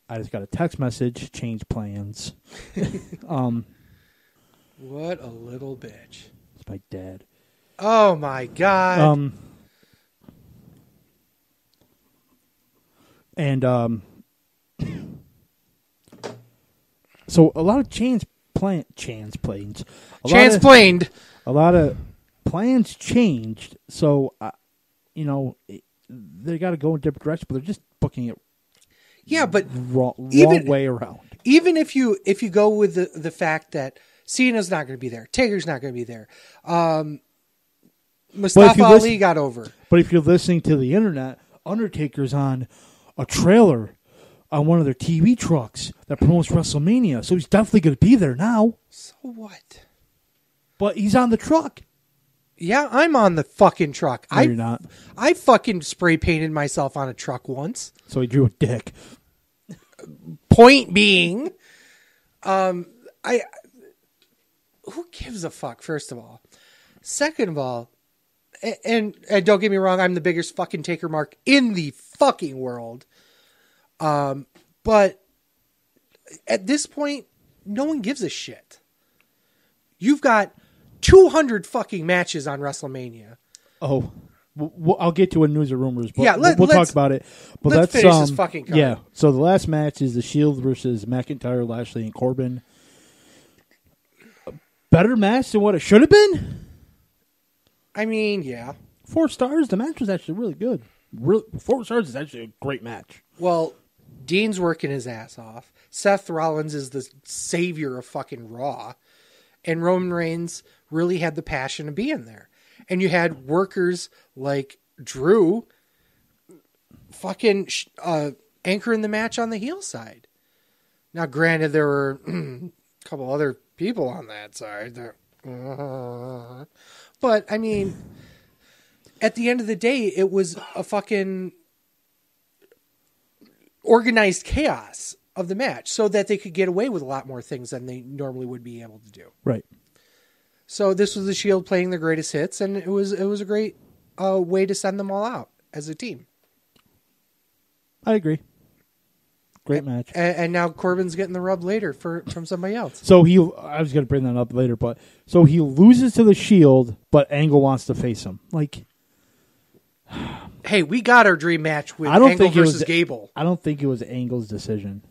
I just got a text message, change plans. What a little bitch. It's my dad. Oh my God. So a lot of plans. Transplaned. A lot of plans changed. So, they got to go in different directions, but they're just booking it. Yeah, but wrong way around. Even if you go with the fact that Cena's not going to be there, Taker's not going to be there, Mustafa Ali got over. But if you're listening to the internet, Undertaker's on a trailer on one of their TV trucks that promotes WrestleMania, so he's definitely going to be there now. So what? But he's on the truck. Yeah, I'm on the fucking truck. No, you're not. I fucking spray painted myself on a truck once. So he drew a dick. Point being, who gives a fuck, first of all? Second of all, and don't get me wrong, I'm the biggest fucking Taker mark in the fucking world. But at this point, no one gives a shit. You've got 200 fucking matches on WrestleMania. Oh, I'll get to a news or rumors, but yeah, we'll talk about it. But let's finish this fucking card. Yeah, so the last match is the Shield versus McIntyre, Lashley, and Corbin. A better match than what it should have been? I mean, yeah. 4 stars. The match was actually really good. 4 stars is actually a great match. Well, Dean's working his ass off. Seth Rollins is the savior of fucking Raw. And Roman Reigns really had the passion of being there. And you had workers like Drew fucking anchoring the match on the heel side. Now, granted, there were a couple other people on that side. But, I mean, at the end of the day, it was a fucking organized chaos of the match so that they could get away with a lot more things than they normally would be able to do. Right. So this was the Shield playing their greatest hits, and it was a great way to send them all out as a team. I agree. Great match. And now Corbin's getting the rub later from somebody else. So I was going to bring that up later, but so he loses to the Shield, but Angle wants to face him. Like, hey, we got our dream match with Angle versus Gable. I don't think it was Angle's decision.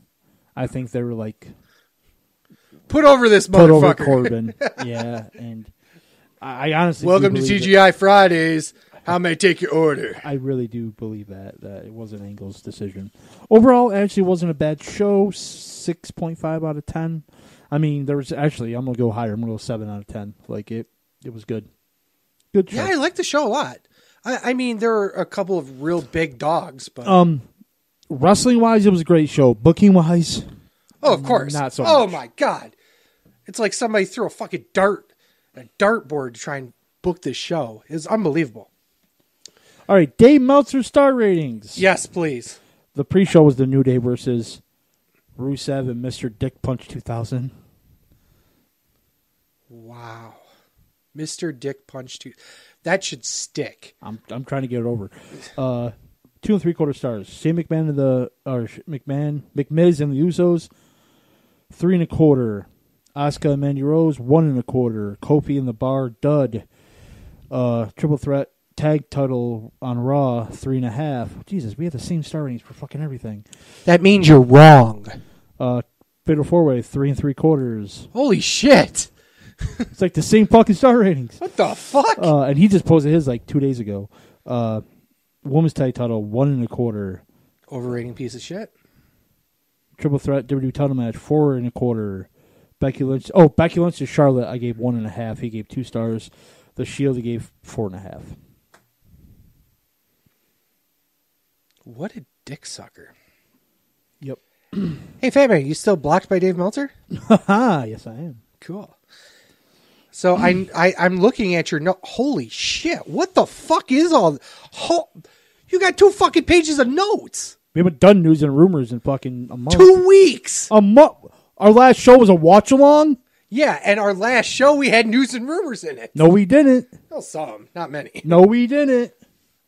I think they were like, put over this motherfucker. Put over Corbin. Yeah, and I honestly welcome to TGI Fridays. How may I take your order? I really do believe that it wasn't Angle's decision. Overall, it actually wasn't a bad show. 6.5 out of 10. I mean, there was actually, I'm going to go higher. I'm going to go 7 out of 10. Like, it was good. Good show. Yeah, I like the show a lot. I mean, there are a couple of real big dogs, but wrestling-wise, it was a great show. Booking-wise, oh, of course. Not so oh, much. My God. It's like somebody threw a fucking dartboard to try and book this show. It's unbelievable. All right, Dave Meltzer star ratings. Yes, please. The pre-show was the New Day versus Rusev and Mr. Dick Punch 2000. Wow. Mr. Dick Punch 2000. That should stick. I'm trying to get it over. 2 3/4 stars. Shane McMahon McMiz and the Usos. 3 1/4. Asuka and Mandy Rose. 1 1/4. Kofi and the Bar. Dud. Triple threat tag title on Raw. 3.5. Jesus, we have the same star ratings for fucking everything. That means you're wrong. Fatal 4-Way. 3 3/4. Holy shit. It's like the same fucking star ratings. What the fuck? And he just posted his like 2 days ago. Women's tag title 1 1/4. Overrating piece of shit. Triple threat WWE title match 4 1/4. Becky Lynch. Oh, Becky Lynch to Charlotte. I gave 1.5. He gave 2 stars. The Shield he gave 4.5. What a dick sucker. Yep. Hey, Fatman, you still blocked by Dave Meltzer? Yes, I am. Cool. So I'm looking at your note. Holy shit! What the fuck is all? You got 2 fucking pages of notes. We haven't done news and rumors in fucking a month. 2 weeks. A month. Our last show was a watch along. Yeah, and our last show we had news and rumors in it. No, we didn't. Well, some, not many. No, we didn't.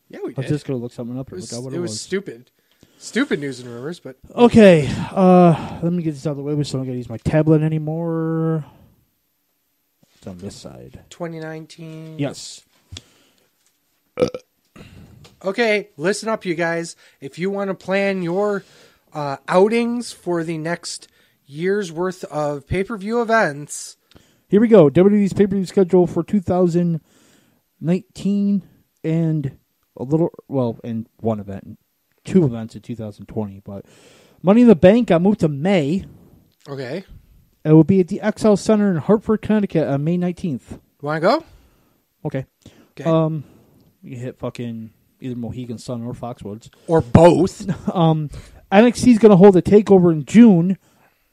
Yeah, we did. I was just gonna look something up. It was stupid. Stupid news and rumors, but okay. Let me get this out of the way. So I'm not gonna use my tablet anymore. It's on this side. 2019. Yes. Okay, listen up, you guys. If you want to plan your outings for the next year's worth of pay-per-view events. Here we go. WWE's pay-per-view schedule for 2019 and and one event, and 2 events in 2020. But Money in the Bank got moved to May. Okay. It will be at the XL Center in Hartford, Connecticut on May 19th. You want to go? Okay. Okay. You hit fucking either Mohegan Sun or Foxwoods. Or both. NXT is going to hold a takeover in June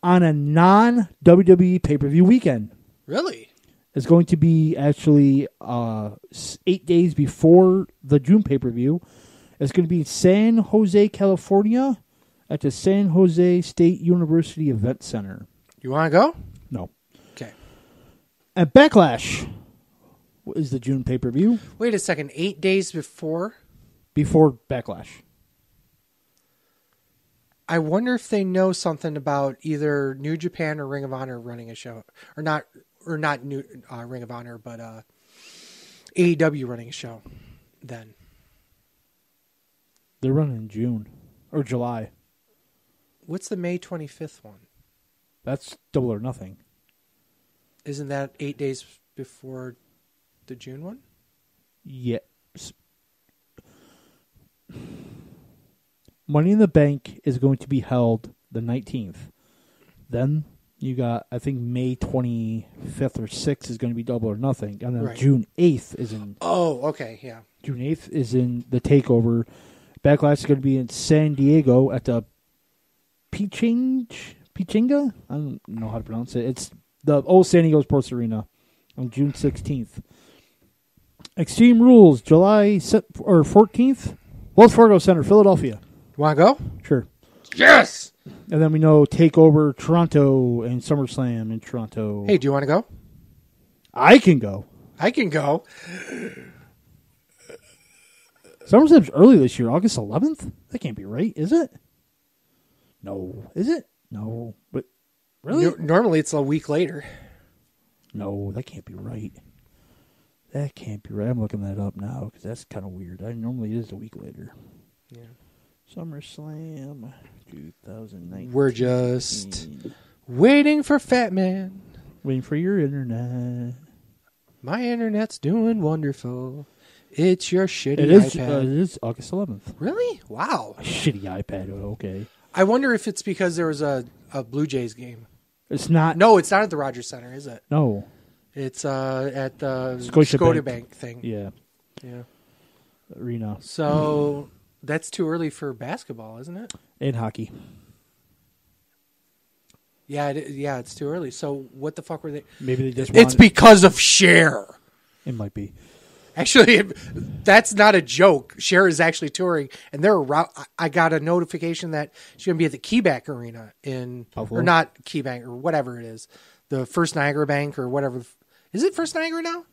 on a non-WWE pay-per-view weekend. Really? It's going to be actually 8 days before the June pay-per-view. It's going to be in San Jose, California at the San Jose State University Event Center. You want to go? No. Okay. At Backlash is the June pay-per-view. Wait a second. 8 days before? Before Backlash. I wonder if they know something about either New Japan or Ring of Honor running a show. Or not New Ring of Honor, but AEW running a show then. They're running in June. Or July. What's the May 25th one? That's Double or Nothing. Isn't that 8 days before the June one? Yes. Money in the Bank is going to be held the 19th. Then you got, I think, May 25th or 6th is going to be Double or Nothing. And then Right. June 8th is in... Oh, okay, yeah. June 8th is in the TakeOver. Backlash is going to be in San Diego at the Pichinga? I don't know how to pronounce it. It's the old San Diego Sports Arena on June 16th. Extreme Rules, July 14th. Wells Fargo Center, Philadelphia. Want to go? Sure. Yes! And then we know TakeOver Toronto and SummerSlam in Toronto. Hey, do you want to go? I can go. I can go. SummerSlam's early this year, August 11th? That can't be right, is it? No. Is it? No. But really? Normally it's a week later. No, that can't be right. That can't be right. I'm looking that up now because that's kind of weird. Normally it is a week later. Yeah. SummerSlam 2019. We're just waiting for Fat Man. Waiting for your internet. My internet's doing wonderful. It's your shitty It is, iPad. it is August 11th. Really? Wow. A shitty iPad. Okay. I wonder if it's because there was a Blue Jays game. It's not. No, it's not at the Rogers Center, is it? No. It's at the Scotiabank thing. Yeah. Yeah. Arena. So that's too early for basketball, isn't it? And hockey. Yeah, it's too early. So what the fuck were they? Maybe they just It's because of Cher. It might be. Actually, that's not a joke. Cher is actually touring, and I got a notification that she's going to be at the KeyBank Arena in, Buffalo? or not KeyBank, or whatever it is, the First Niagara Bank, or whatever. Is it First Niagara now?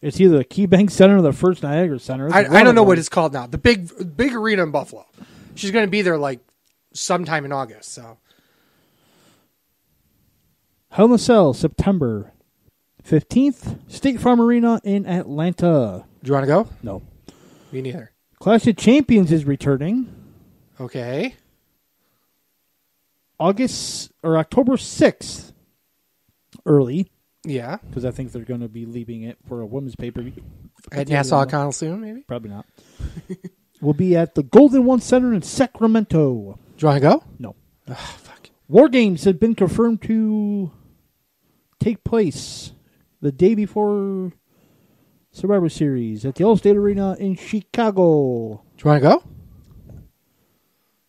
It's either the KeyBank Center or the First Niagara Center. I don't know what it's called now. The big arena in Buffalo. She's going to be there like sometime in August. So Hell in a Cell, September 15th, State Farm Arena in Atlanta. do you want to go? No. Me neither. Clash of Champions is returning Okay. October 6th. Early, Yeah. because I think they're going to be leaving it for a women's pay-per-view. At Nassau Coliseum, maybe? Probably not. We'll be at the Golden One Center in Sacramento. Do you want to go? No. Ugh, fuck. War Games have been confirmed to take place the day before Survivor Series at the Allstate Arena in Chicago. Do you want to go?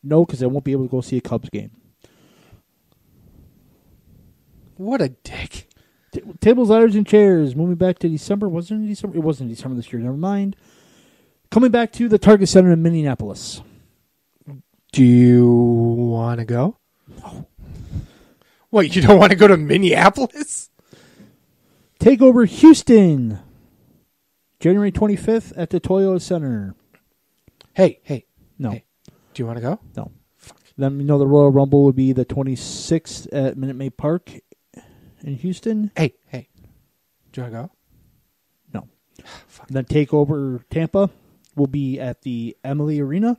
No, because I won't be able to go see a Cubs game. What a dick. Tables, ladders, and chairs. Moving back to December. Was it in December? It wasn't in December this year. Never mind. Coming back to the Target Center in Minneapolis. Do you want to go? No. What, you don't want to go to Minneapolis? Takeover Houston. January 25th at the Toyota Center. Hey. No. Hey. Do you want to go? No. Fuck. Then the Royal Rumble would be the 26th at Minute Maid Park in Houston. Hey. Do you want to go? No. Fuck. Then Takeover Tampa will be at the Emily Arena.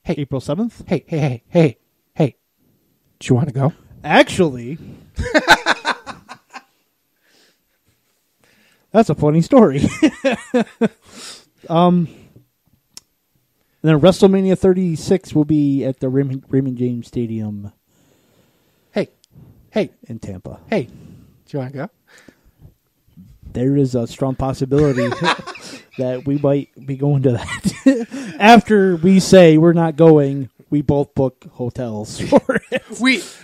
Hey. April 7th. Hey. Do you want to go? Actually, that's a funny story. Then WrestleMania 36 will be at the Raymond James Stadium Hey. in Tampa. Hey. Do you want to go? There is a strong possibility that we might be going to that. After we say we're not going, we both book hotels for it.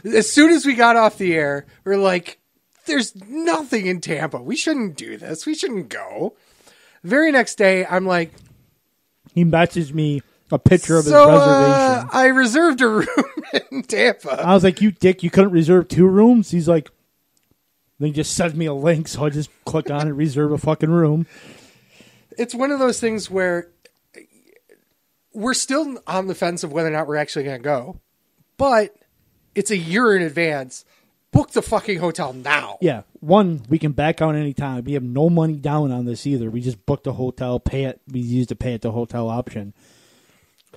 As soon as we got off the air, we're like, there's nothing in Tampa. We shouldn't do this. We shouldn't go. Very next day, I'm like, He messaged me a picture of his reservation. I reserved a room in Tampa. I was like, you dick, you couldn't reserve 2 rooms? He's like, then he just sends me a link, so I just click on it, reserve a fucking room. It's one of those things where we're still on the fence of whether or not we're actually going to go, but it's a year in advance. Book the fucking hotel now. Yeah. One, we can back out anytime. We have no money down on this either. We just booked a hotel, pay it. We used to pay at the hotel option.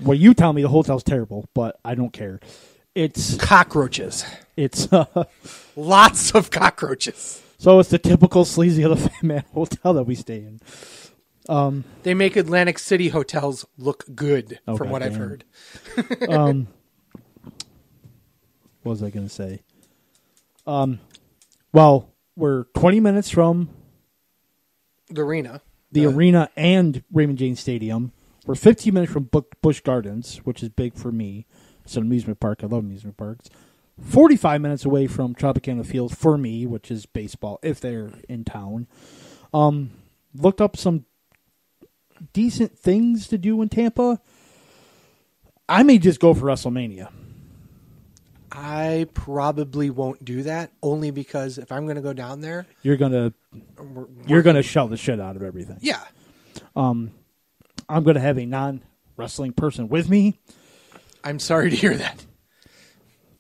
Well, you tell me the hotel's terrible, but I don't care. It's Cockroaches. It's Lots of cockroaches. so it's the typical sleazy of the Fat Man hotel that we stay in. They make Atlantic City hotels look good, Oh, from what I've goddamn. heard. What was I going to say? Well, we're 20 minutes from The arena. the arena and Raymond James Stadium. We're 15 minutes from Busch Gardens, which is big for me. It's an amusement park. I love amusement parks. 45 minutes away from Tropicana Field for me, which is baseball, if they're in town. Looked up some decent things to do in Tampa. I may just go for WrestleMania. I probably won't do that, only because if I'm going to go down there, You're gonna shell the shit out of everything. yeah. I'm gonna have a non-wrestling person with me. I'm sorry to hear that.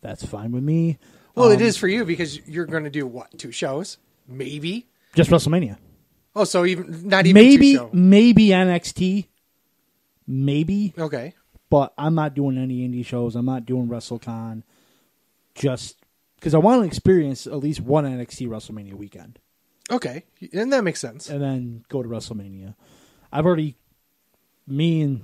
That's fine with me. Well, it is for you because you're going to do what? 2 shows? Maybe. Just WrestleMania. Oh, so not even 2 shows. Maybe NXT. Maybe. Okay. But I'm not doing any indie shows. I'm not doing WrestleCon. Just because I want to experience at least one NXT WrestleMania weekend. Okay. And that makes sense. And then go to WrestleMania. Me and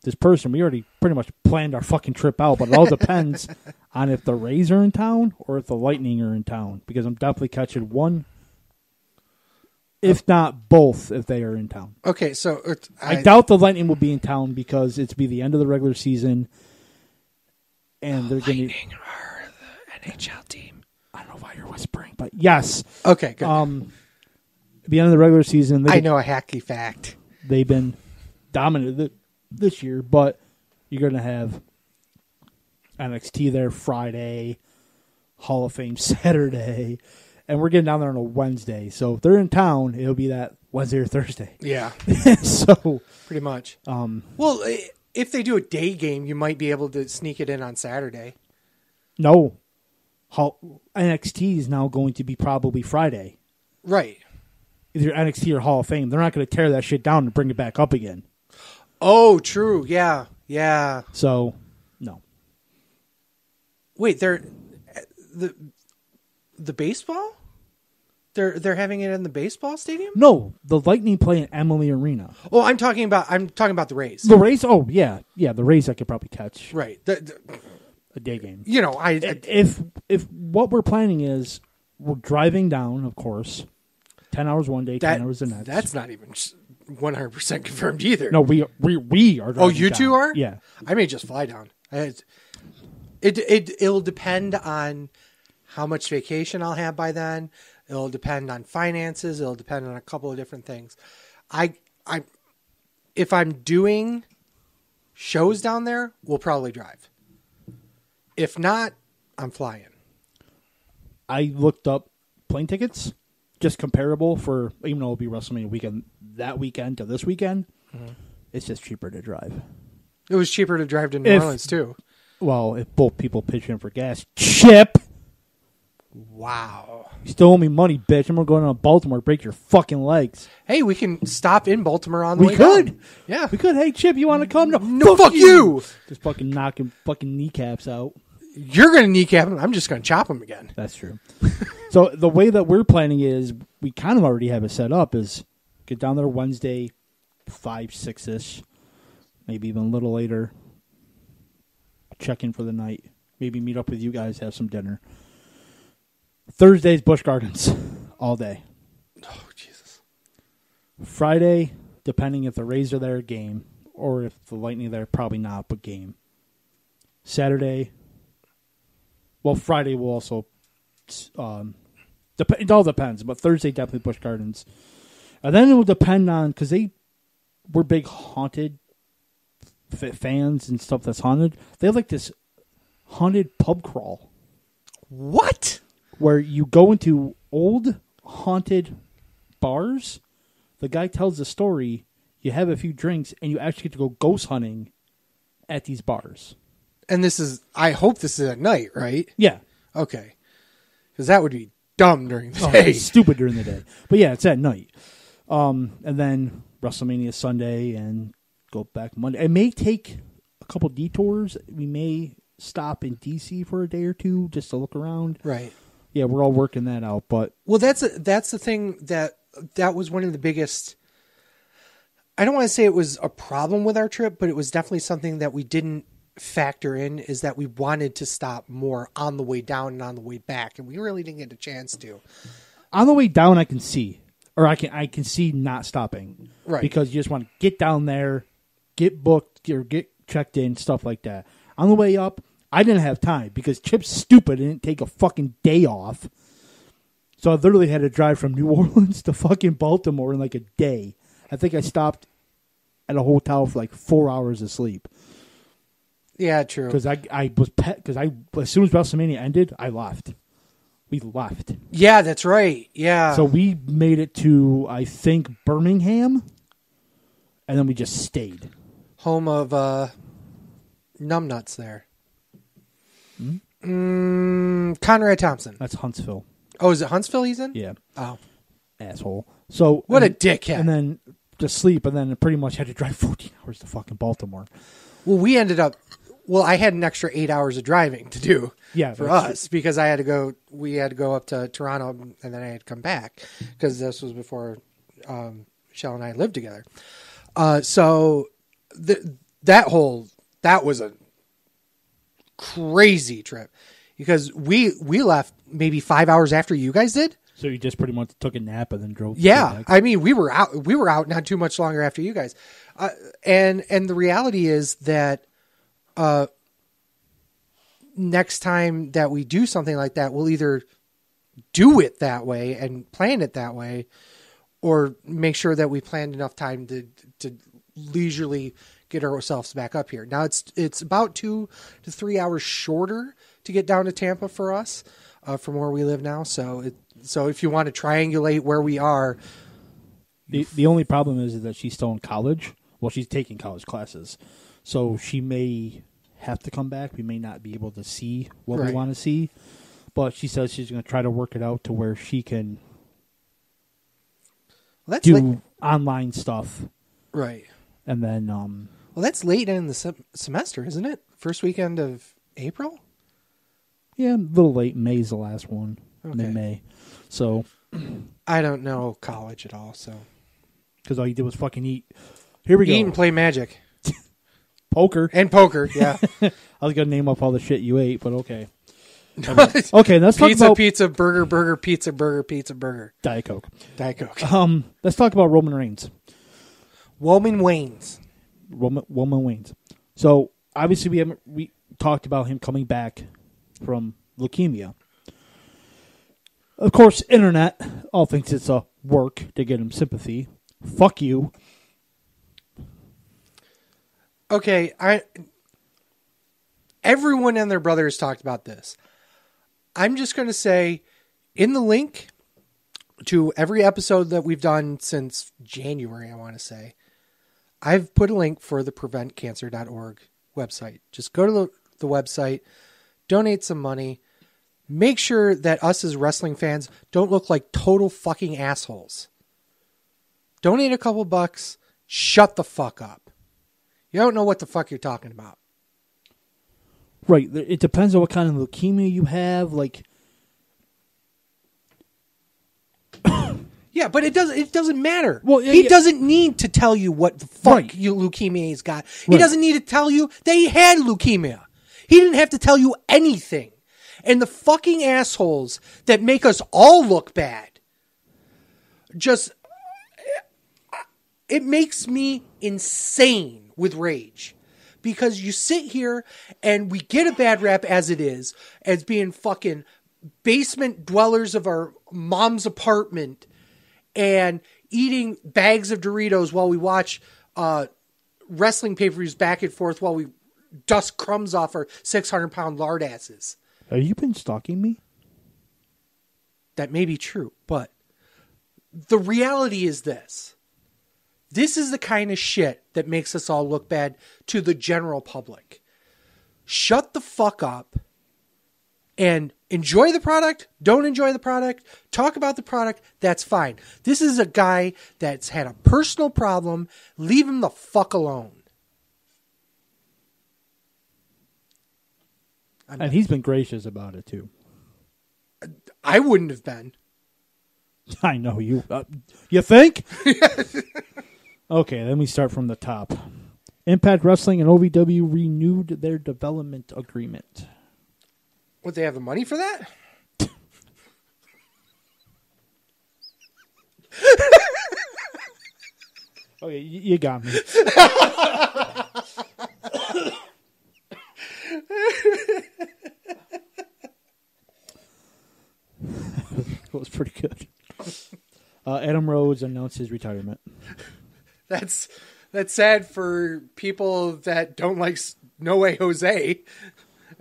this person, we already pretty much planned our fucking trip out, but it all depends on if the Rays are in town or if the Lightning are in town. Because I'm definitely catching one, if not both, if they are in town. Okay, so I doubt the Lightning will be in town because it's be the end of the regular season, and they're going to. Lightning are the NHL team. I don't know why you're whispering, but yes. Okay, good. The end of the regular season. I know a hacky fact. They've been dominant this year, but you're going to have NXT there Friday, Hall of Fame Saturday, and we're getting down there on a Wednesday. So if they're in town, it'll be that Wednesday or Thursday. Yeah. So pretty much. Well, if they do a day game, you might be able to sneak it in on Saturday. No. NXT is now going to be probably Friday. Right. Either NXT or Hall of Fame. They're not going to tear that shit down and bring it back up again. Oh, true. Yeah. Yeah. So, no. Wait, they're the baseball? They're having it in the baseball stadium? No, the Lightning play in Emily Arena. Oh, I'm talking about the Rays. The Rays? Oh, yeah. Yeah, the Rays I could probably catch. Right. A day game. You know, if what we're planning is we're driving down, of course, 10 hours one day, 10 hours the next. That's not even 100% confirmed either. No, we are driving Oh, you down. two are? Yeah. I may just fly down. It'll depend on how much vacation I'll have by then. It'll depend on finances. It'll depend on a couple of different things. If I'm doing shows down there, we'll probably drive. If not, I'm flying. I looked up plane tickets, just comparable for, even though it'll be WrestleMania weekend, that weekend to this weekend. Mm-hmm. It's just cheaper to drive. It was cheaper to drive to New Orleans, too. Well, if both people pitch in for gas. Chip! Wow. You still owe me money, bitch. I'm going to go down to Baltimore, break your fucking legs. Hey, we can stop in Baltimore on the way We could. down. Yeah. We could. Hey, Chip, you want to come? No, fuck you. Just fucking knocking fucking kneecaps out. You're going to kneecap him. I'm just going to chop him again. That's true. So the way that we're planning is, we kind of already have it set up, is get down there Wednesday, 5, 6-ish, maybe even a little later. Check in for the night. Maybe meet up with you guys, have some dinner. Thursday's Busch Gardens all day. Oh, Jesus. Friday, depending if the Rays are there, game. Or if the Lightning are there, probably not, but game. Saturday, well, Friday will also, it all depends, but Thursday, definitely Busch Gardens. And then it will depend on, because we're big haunted fans and stuff that's haunted. They have like this haunted pub crawl. What? Where you go into old haunted bars, the guy tells the story, you have a few drinks, and you actually get to go ghost hunting at these bars. And I hope this is at night, right? Yeah. Okay. Because that would be dumb during the Oh, day. it's stupid during the day. But yeah, it's at night. And then WrestleMania Sunday and go back Monday. It may take a couple detours. We may stop in D.C. for a day or two just to look around. Right. Yeah, we're all working that out. But well, that's the thing that was one of the biggest. I don't want to say it was a problem with our trip, but it was definitely something that we didn't factor in, is that we wanted to stop more on the way down and on the way back, and we really didn't get a chance to. On the way down, I can see, or I can see not stopping, right? Because you just want to get down there, get booked, or get checked in, stuff like that. On the way up, I didn't have time because Chip's stupid and didn't take a fucking day off. So I literally had to drive from New Orleans to fucking Baltimore in like a day. I think I stopped at a hotel for like 4 hours of sleep. Yeah, true. Because I was because as soon as WrestleMania ended, I left. We left. Yeah, that's right. Yeah. So we made it to, I think, Birmingham, and then we just stayed. Home of Numbnuts there. Conrad Thompson. That's Huntsville. Oh, is it Huntsville he's in? Yeah. Oh. Asshole. So what a dickhead. And then to sleep, and then pretty much had to drive 14 hours to fucking Baltimore. Well, I had an extra 8 hours of driving to do for us because we had to go up to Toronto and then I had to come back because this was before Michelle and I lived together. So that was a crazy trip because we left maybe 5 hours after you guys did. So you just pretty much took a nap and then drove. Yeah. I mean, we were out not too much longer after you guys. And the reality is that, next time that we do something like that, we'll either do it that way and plan it that way, or make sure that we planned enough time to leisurely get ourselves back up here. Now it's about 2 to 3 hours shorter to get down to Tampa for us, from where we live now. So if you want to triangulate where we are, the only problem is that she's still in college. Well, she's taking college classes, so she may have to come back. We may not be able to see what we want to see, but she says she's going to try to work it out to where she can do online stuff. Right. And then... well, that's late in the semester, isn't it? First weekend of April? Yeah, a little late. May's the last one. Okay. Mid-May. So... I don't know college at all, so... Because all you did was fucking eat. Here we go. Eat and play Magic. Poker. And poker, yeah. I was going to name up all the shit you ate, but okay. Okay, let's talk about... Pizza, burger, pizza, burger. Diet Coke. Let's talk about Roman Reigns. Roman Reigns. Roman Reigns. So, obviously, we talked about him coming back from leukemia. Of course, internet all thinks it's a work to get him sympathy. Fuck you. Okay, everyone and their brother has talked about this. I'm just going to say, in the link to every episode that we've done since January, I want to say, I've put a link for the preventcancer.org website. Just go to the website, donate some money, make sure that us as wrestling fans don't look like total fucking assholes. Donate a couple bucks. Shut the fuck up. You don't know what the fuck you're talking about. Right. It depends on what kind of leukemia you have. Like, yeah, but it doesn't matter. Well, he doesn't need to tell you what the fuck leukemia he's got. He doesn't need to tell you that he had leukemia. He didn't have to tell you anything. And the fucking assholes that make us all look bad, just, it makes me insane with rage. Because you sit here and we get a bad rap as it is, as being fucking basement dwellers of our mom's apartment and eating bags of Doritos while we watch wrestling pay-per-views back and forth while we dust crumbs off our 600-pound lard asses. Have you been stalking me? That may be true, but the reality is this. This is the kind of shit that makes us all look bad to the general public. Shut the fuck up and enjoy the product. Don't enjoy the product. Talk about the product. That's fine. This is a guy that's had a personal problem. Leave him the fuck alone. And he's been gracious about it, too. I wouldn't have been. I know you. You think? Okay, let me start from the top. Impact Wrestling and OVW renewed their development agreement. Would they have the money for that? Okay, you got me. That was pretty good. Adam Rose announced his retirement. That's sad for people that don't like No Way Jose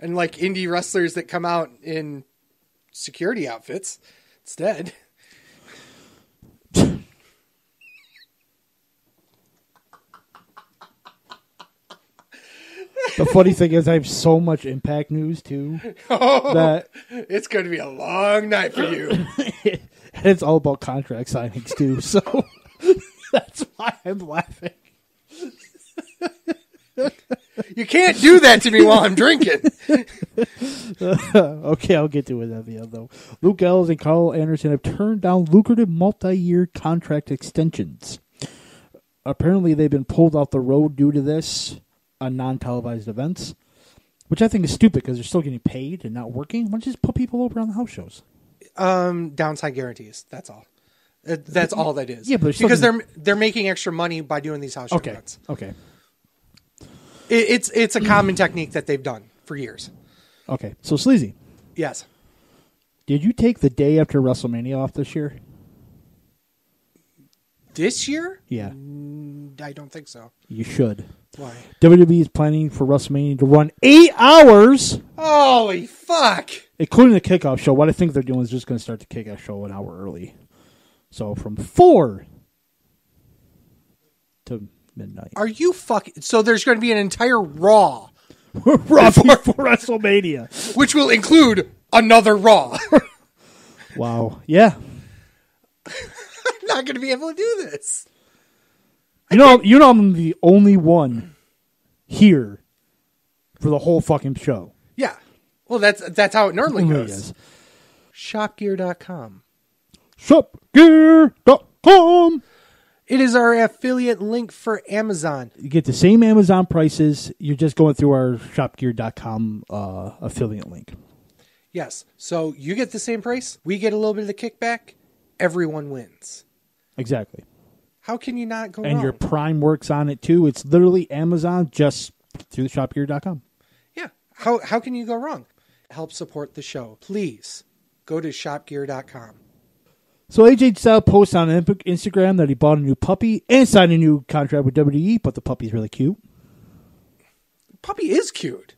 and like indie wrestlers that come out in security outfits instead. The funny thing is I have so much Impact news, too. That it's going to be a long night for you. And it's all about contract signings, too. So that's why I'm laughing. You can't do that to me while I'm drinking. Okay, I'll get to it at the end, though. Luke Ellis and Carl Anderson have turned down lucrative multi-year contract extensions. Apparently, they've been pulled off the road due to this on non-televised events, which I think is stupid because they're still getting paid and not working. Why don't you just put people over on the house shows? Downside guarantees. That's all. That's all that is. Yeah, but because they're making extra money by doing these house show events. Okay. It's a common technique that they've done for years. Okay, so Sleazy. Yes. Did you take the day after WrestleMania off this year? This year? Yeah. I don't think so. You should. Why? WWE is planning for WrestleMania to run 8 hours. Holy fuck! Including the kickoff show. What I think they're doing is just going to start the kickoff show an hour early. So from 4 to midnight. Are you fucking... So there's going to be an entire Raw. Raw before WrestleMania. Which will include another Raw. Wow. Yeah. I'm not going to be able to do this. You know I'm the only one here for the whole fucking show. Yeah. Well, that's how it normally goes. Yes. Shopgear.com. Shopgear.com. It is our affiliate link for Amazon. You get the same Amazon prices. You're just going through our shopgear.com affiliate link. Yes. So you get the same price. We get a little bit of the kickback. Everyone wins. Exactly. How can you not go wrong? And your Prime works on it too. It's literally Amazon just through shopgear.com. Yeah. How can you go wrong? Help support the show. Please go to shopgear.com. So AJ Styles posts on Instagram that he bought a new puppy and signed a new contract with WWE, but the puppy's really cute. Puppy is cute.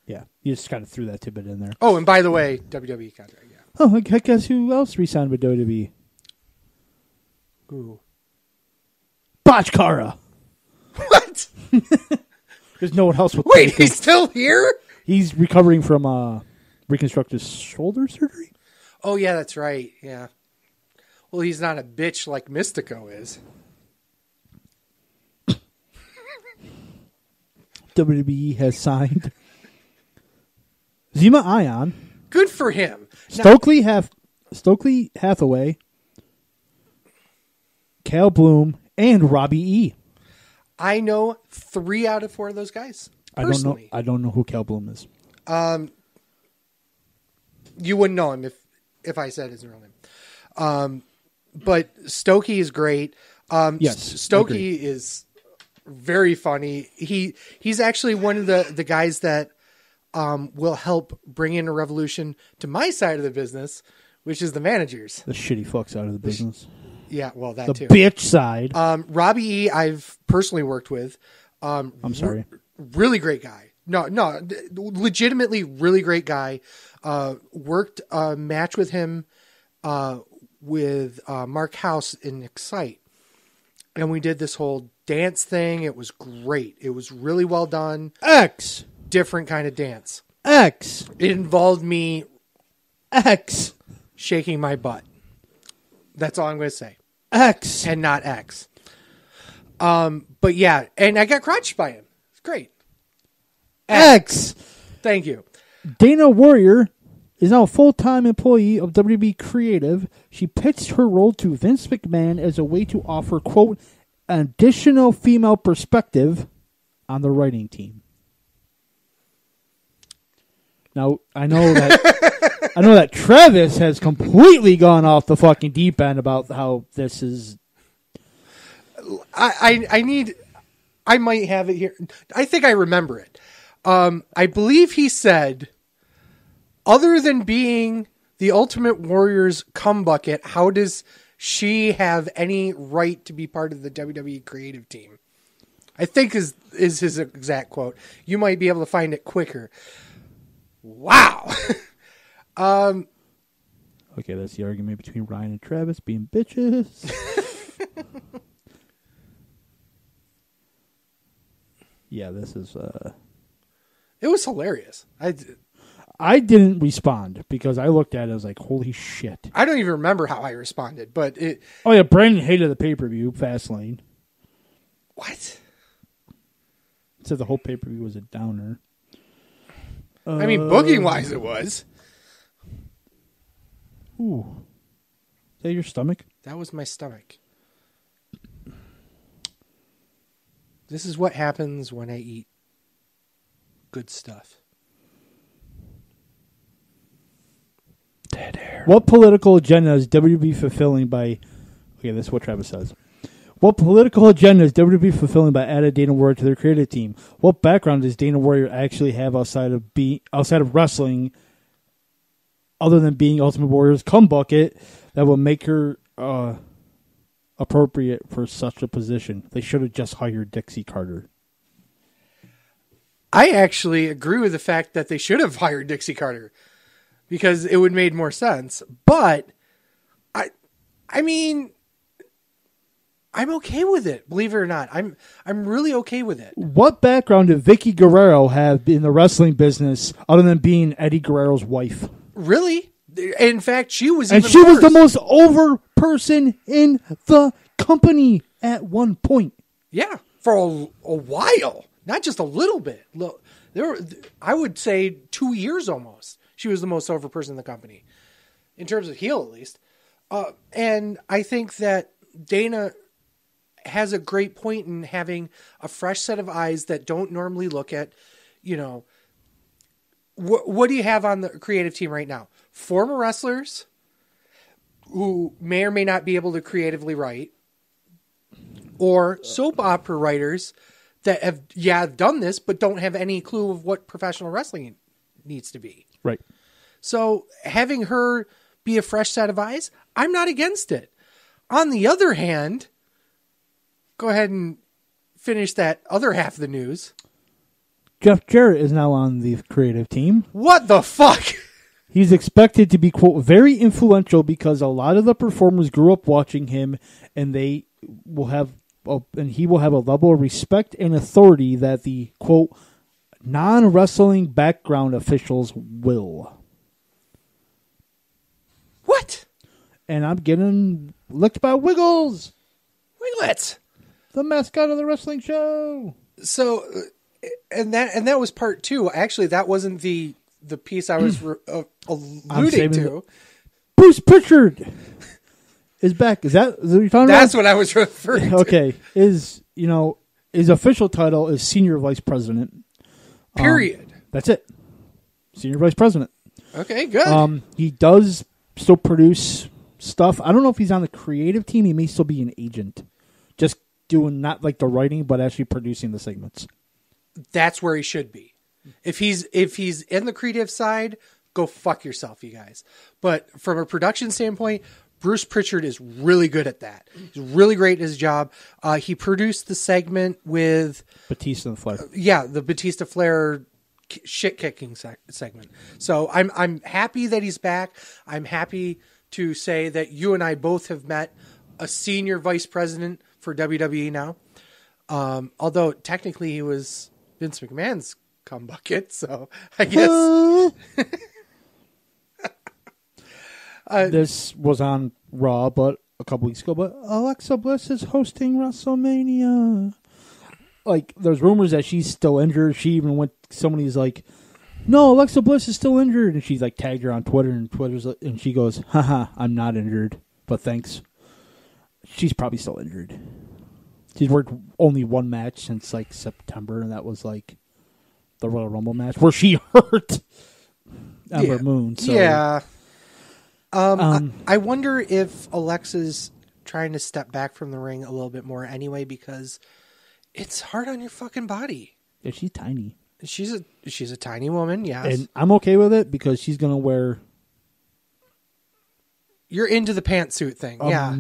Yeah. You just kind of threw that tidbit in there. Oh, and by the way, WWE contract, yeah. Oh, I guess who else re-signed with WWE? Ooh. Botchkara. What? There's no one else with Wait, he's still here? He's recovering from reconstructive shoulder surgery. Oh, yeah, that's right. Yeah. Well, he's not a bitch like Mystico is. WWE has signed Zema Ion, Good for him. Stokely Hathaway, Cal Bloom, and Robbie E. I know 3 out of 4 of those guys. Personally. I don't know who Cal Bloom is. You wouldn't know him if I said his real name. But Stokey is great. Yes, Stokey is very funny. He's actually one of the guys that will help bring in a revolution to my side of the business, which is the managers. The shitty fucks out of the business. Yeah, well, that the too. Bitch side. Robbie E. I've personally worked with. I'm sorry. Really great guy. No, legitimately really great guy. Worked a match with him with Mark House in Excite. And we did this whole dance thing. It was great. It was really well done. X. Different kind of dance. X. It involved me X. shaking my butt. That's all I'm going to say. X. And not X. But yeah, and I got crotched by him. It's great. X. Thank you. Dana Warrior is now a full-time employee of WB Creative. She pitched her role to Vince McMahon as a way to offer, quote, an additional female perspective on the writing team. Now, I know that Travis has completely gone off the fucking deep end about how this is. I might have it here. I think I remember it. I believe he said, other than being the Ultimate Warrior's cum bucket, how does she have any right to be part of the WWE creative team? I think is his exact quote. You might be able to find it quicker. Wow. Okay, that's the argument between Ryan and Travis being bitches. Yeah, this is... It was hilarious. I didn't respond because I looked at it and I was like, holy shit. I don't even remember how I responded, but it... Oh, yeah, Brandon hated the pay-per-view, Fastlane. What? Said the whole pay-per-view was a downer. I mean, booking-wise it was. Ooh. Is that your stomach? That was my stomach. This is what happens when I eat good stuff. Dead air. What political agenda is WB fulfilling by... Okay, this is what Travis says. What political agenda is WWE fulfilling by adding Dana Warrior to their creative team? What background does Dana Warrior actually have outside of wrestling, other than being Ultimate Warrior's cum bucket, that will make her appropriate for such a position? They should have just hired Dixie Carter. I actually agree with the fact that they should have hired Dixie Carter because it would have made more sense. But I mean, I'm okay with it. Believe it or not, I'm really okay with it. What background did Vicky Guerrero have in the wrestling business other than being Eddie Guerrero's wife? Really? In fact, she was and even she worse. was the most over person in the company at one point. Yeah, for a while, not just a little bit. Look, I would say 2 years almost. She was the most over person in the company, in terms of heel at least. And I think that Dana has a great point in having a fresh set of eyes that don't normally look at, what do you have on the creative team right now? Former wrestlers who may or may not be able to creatively write, or soap opera writers that have done this, but don't have any clue of what professional wrestling needs to be. Right. So having her be a fresh set of eyes, I'm not against it. On the other hand, go ahead and finish that other half of the news. Jeff Jarrett is now on the creative team. What the fuck? He's expected to be, quote, very influential because a lot of the performers grew up watching him, and he will have a level of respect and authority that the, quote, non-wrestling background officials will. and I'm getting licked by Wiggles, Wiglets. the mascot of the wrestling show. So, and that was part 2. Actually, that wasn't the piece I was alluding to. Bruce Pritchard is back. Is that what you're talking about? That's what I was referring to. Okay. His official title is Senior Vice President. Period. That's it. Senior Vice President. Okay, good. He does still produce stuff. I don't know if he's on the creative team. He may still be an agent. Just doing not like the writing, but actually producing the segments. That's where he should be. If he's in the creative side, go fuck yourself, you guys. But from a production standpoint, Bruce Pritchard is really good at that. He's really great at his job. He produced the segment with Batista and Flair. The Batista Flair shit kicking segment. So I'm happy that he's back. I'm happy to say that you and I both have met a senior vice president for WWE now. Although technically he was Vince McMahon's cum bucket, so I guess this was on Raw, but a couple weeks ago. But Alexa Bliss is hosting WrestleMania. Like, there's rumors that she's still injured. She even went. Somebody's like, "No, Alexa Bliss is still injured," and she's like tagged her on Twitter, and she goes, "Haha, I'm not injured, but thanks." She's probably still injured. She's worked only one match since like September, and that was like the Royal Rumble match where she hurt Ember Moon. So. Yeah. I wonder if Alexa's trying to step back from the ring a little bit more anyway, because it's hard on your fucking body. Yeah, she's tiny. She's a tiny woman, yes. And I'm okay with it because she's going to wear... You're into the pantsuit thing, yeah.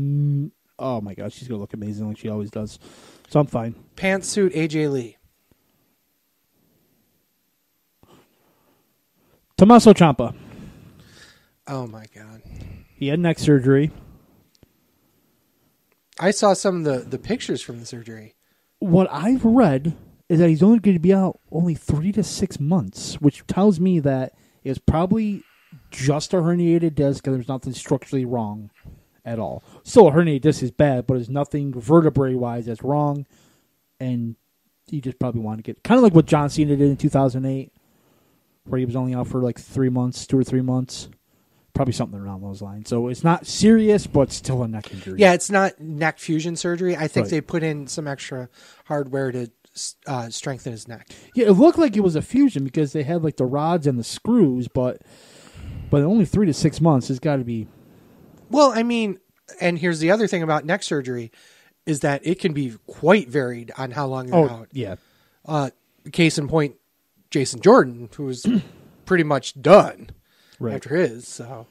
Oh my God, she's going to look amazing like she always does. So I'm fine. Pantsuit AJ Lee. Tommaso Ciampa. Oh my God. He had neck surgery. I saw some of the pictures from the surgery. What I've read is that he's only going to be out only 3 to 6 months, which tells me that it's probably just a herniated disc and there's nothing structurally wrong at all. Still, a herniated disc is bad, but there's nothing vertebrae-wise that's wrong, and he just probably wanted to get... Kind of like what John Cena did in 2008, where he was only out for like 3 months, 2 or 3 months. Probably something around those lines. So it's not serious, but still a neck injury. Yeah, it's not neck fusion surgery. I think Right. they put in some extra hardware to strengthen his neck. Yeah, it looked like it was a fusion because they had like the rods and the screws, but only 3 to 6 months has got to be. Well, I mean, and here's the other thing about neck surgery is that it can be quite varied on how long you're out. Yeah. Case in point, Jason Jordan, who was pretty much done after his. So,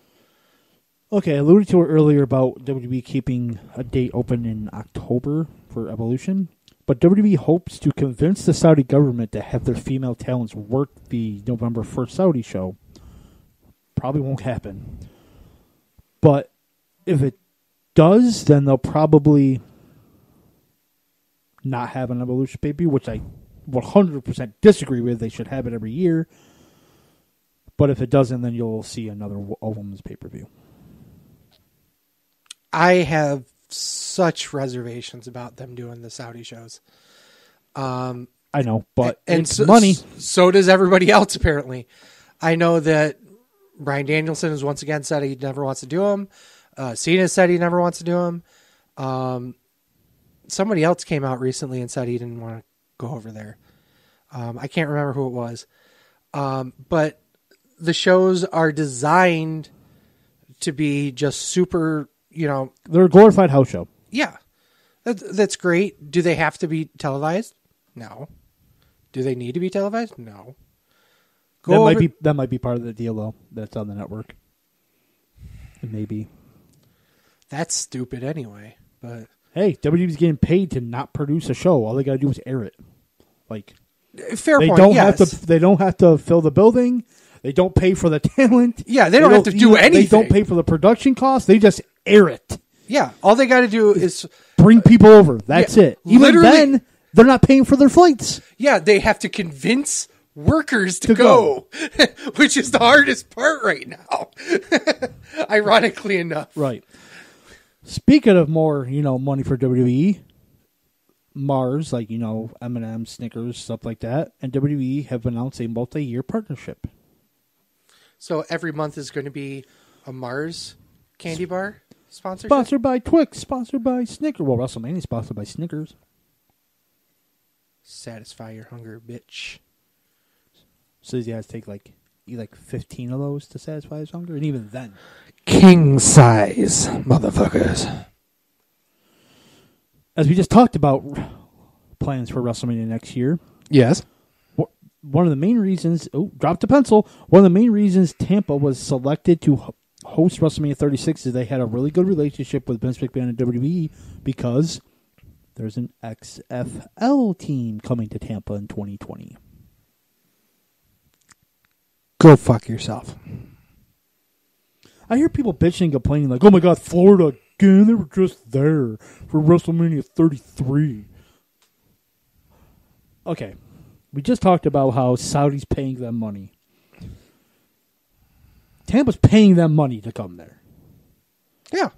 okay, I alluded to it earlier about WWE keeping a date open in October for Evolution, but WWE hopes to convince the Saudi government to have their female talents work the November 1st Saudi show. Probably won't happen. But if it does, then they'll probably not have an Evolution pay-per-view, which I 100% disagree with. They should have it every year. But if it doesn't, then you'll see another women's pay-per-view. I have such reservations about them doing the Saudi shows. I know, but and it's money. So does everybody else, apparently. I know that Bryan Danielson has once again said he never wants to do them. Cena said he never wants to do them. Somebody else came out recently and said he didn't want to go over there. I can't remember who it was. But the shows are designed to be just super, They're a glorified house show. Yeah. That's great. Do they have to be televised? No. Do they need to be televised? No. That might be part of the deal, though. That's on the network. It may be. That's stupid anyway. But hey, WWE's getting paid to not produce a show. All they got to do is air it. Like, fair they point. Don't yes. have to. They don't have to fill the building. They don't pay for the talent. Yeah, they don't have to do anything. They don't pay for the production costs. They just air it. Yeah, all they got to do is bring people over. That's it. Even literally, then, they're not paying for their flights. Yeah, they have to convince workers to go. Which is the hardest part right now. Ironically enough. Right. Speaking of more, money for WWE, Mars, like, M&M, Snickers, stuff like that, and WWE have announced a multi-year partnership. So every month is going to be a Mars candy bar sponsorship? Sponsored by Twix, sponsored by Snickers. Well, WrestleMania is sponsored by Snickers. Satisfy your hunger, bitch. So he has to take 15 of those to satisfy his hunger, and even then. King size, motherfuckers. As we just talked about plans for WrestleMania next year. Yes. One of the main reasons, drop the pencil. One of the main reasons Tampa was selected to host WrestleMania 36 is they had a really good relationship with Vince McMahon and WWE because there's an XFL team coming to Tampa in 2020. Go fuck yourself. I hear people bitching and complaining like, oh my God, Florida again, they were just there for WrestleMania 33. Okay. We just talked about how Saudi's paying them money. Tampa's paying them money to come there. Yeah.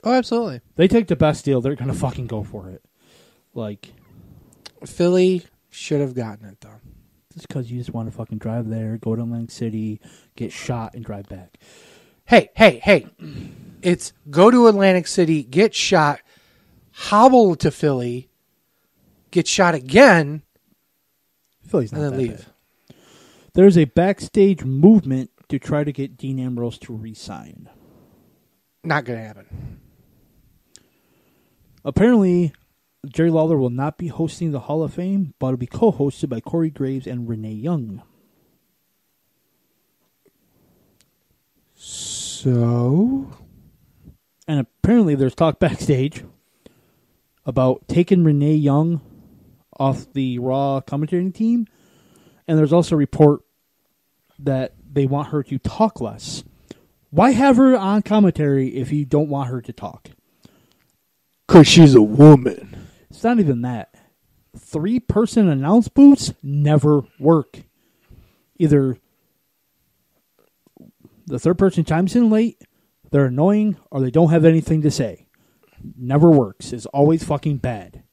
Oh, absolutely. They take the best deal. They're going to fucking go for it. Philly should have gotten it, though. Just because you just want to fucking drive there, go to Atlantic City, get shot, and drive back. Hey. It's go to Atlantic City, get shot, hobble to Philly, get shot again, Philly's not and then that leave. bad. There's a backstage movement to try to get Dean Ambrose to re-sign. Not going to happen. Apparently, Jerry Lawler will not be hosting the Hall of Fame, but it'll be co-hosted by Corey Graves and Renee Young. So? And apparently there's talk backstage about taking Renee Young off the Raw commentating team. And there's also a report that they want her to talk less. Why have her on commentary if you don't want her to talk? Because she's a woman. It's not even that. 3-person announce booths never work. Either the third person chimes in late, they're annoying, or they don't have anything to say. Never works. It's always fucking bad.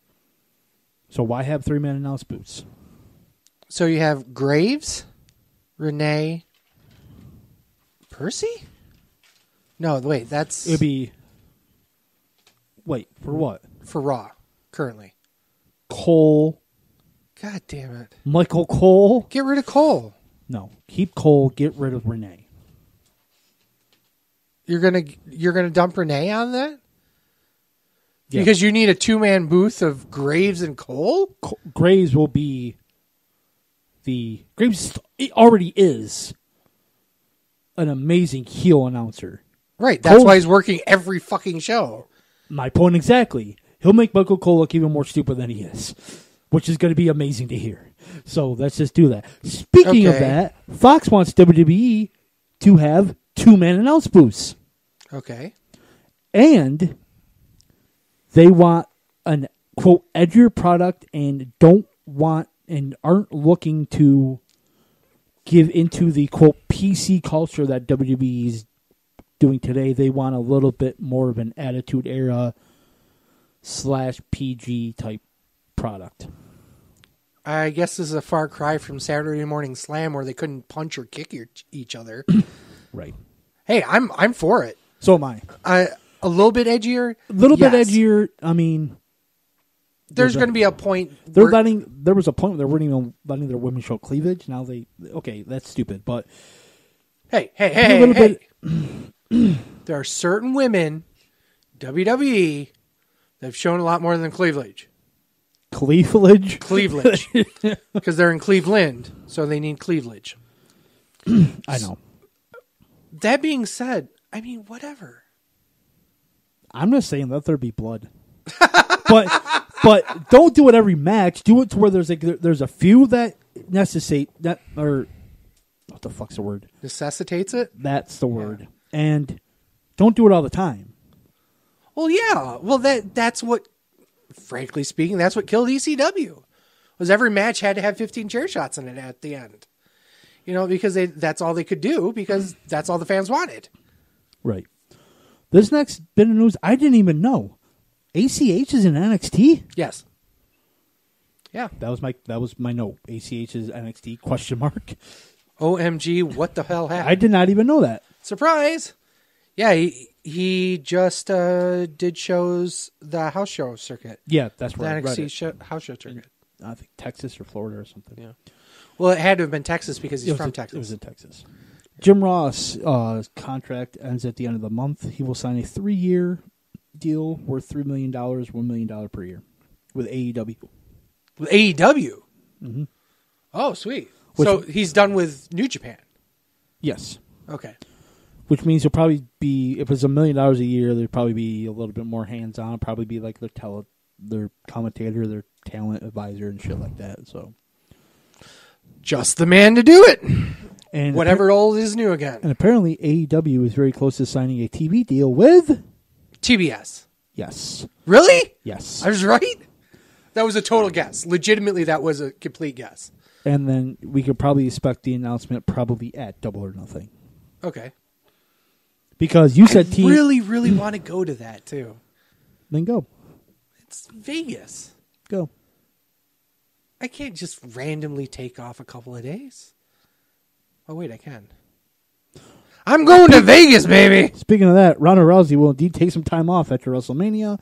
So why have 3-man announce booths? So you have Graves, Renee, Percy? No, wait, that's... It'd be... Wait, for what? For Raw, currently. Cole. God damn it. Michael Cole. Get rid of Cole. No, keep Cole, get rid of Renee. You're gonna dump Renee on that? Yeah. Because you need a 2-man booth of Graves and Cole? Graves will be the... Graves already is an amazing heel announcer. Right, that's why he's working every fucking show. My point exactly. He'll make Michael Cole look even more stupid than he is, which is going to be amazing to hear. So let's just do that. Speaking of that, Fox wants WWE to have 2-man announce booths. Okay. And they want an, quote, edgier product and aren't looking to give into the, quote, PC culture that WWE is doing today. They want a little bit more of an Attitude Era / PG type product. I guess this is a far cry from Saturday Morning Slam where they couldn't punch or kick each other. Right. Hey, I'm for it. So am I. A little bit edgier. A little bit edgier. I mean, there's going to be a point. There was a point where they weren't even letting their women show cleavage. Now that's stupid. But hey. There are certain women, WWE, that have shown a lot more than cleavage. Cleavage? Cleavage. Because they're in Cleveland, so they need cleavage. I know. That being said, I mean, whatever. I'm just saying, let there be blood. but don't do it every match. Do it to where there's a few that necessitate that, or what the fuck's the word? Necessitates it? That's the word. And don't do it all the time. Well, yeah. Well, that's what, frankly speaking, that's what killed ECW. Was every match had to have 15 chair shots in it at the end. Because that's all they could do because that's all the fans wanted. Right. This next bit of news, I didn't even know. ACH is in NXT? Yes. Yeah. That was my note. ACH is NXT, question mark. OMG, what the hell happened? I did not even know that. Surprise! Yeah, he just did shows, the house show circuit. Yeah, that's the where I read NXT house show circuit. I think Texas or Florida or something. Yeah. Well, it had to have been Texas because he's from Texas. It was in Texas. Jim Ross' contract ends at the end of the month. He will sign a 3-year deal worth $3 million, $1 million per year with AEW. With AEW? Mm-hmm. Oh, sweet. So he's done with New Japan? Yes. Okay. Which means he'll probably be, if it's $1 million a year, there'd probably be a little bit more hands-on. Probably be like their commentator, their talent advisor, and shit like that. So, just the man to do it. And whatever old is new again. And apparently AEW is very close to signing a TV deal with TBS. Yes. Really? Yes. I was right? That was a total guess. Legitimately, that was a complete guess. And then we could probably expect the announcement probably at Double or Nothing. Okay. Because you said I really, really want to go to that, too. Then go. It's Vegas. Go. I can't just randomly take off a couple of days. Oh, wait, I can. I'm going to Vegas, baby! Speaking of that, Ronda Rousey will indeed take some time off after WrestleMania.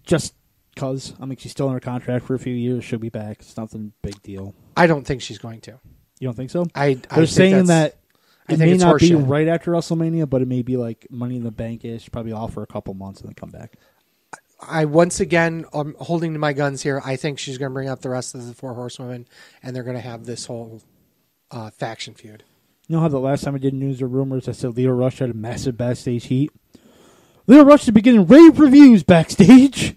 Just because. I mean, she's still under contract for a few years. She'll be back. It's nothing big deal. I don't think she's going to. You don't think so? They're saying that it may not be horseshit. right after WrestleMania, but it may be like Money in the Bank-ish. Probably off for a couple months and then come back. I once again, I'm holding to my guns here. I think she's going to bring up the rest of the 4 horsewomen, and they're going to have this whole faction feud. You know how the last time I did news or rumors, I said Leo Rush had a massive backstage heat? Leo Rush is beginning rave reviews backstage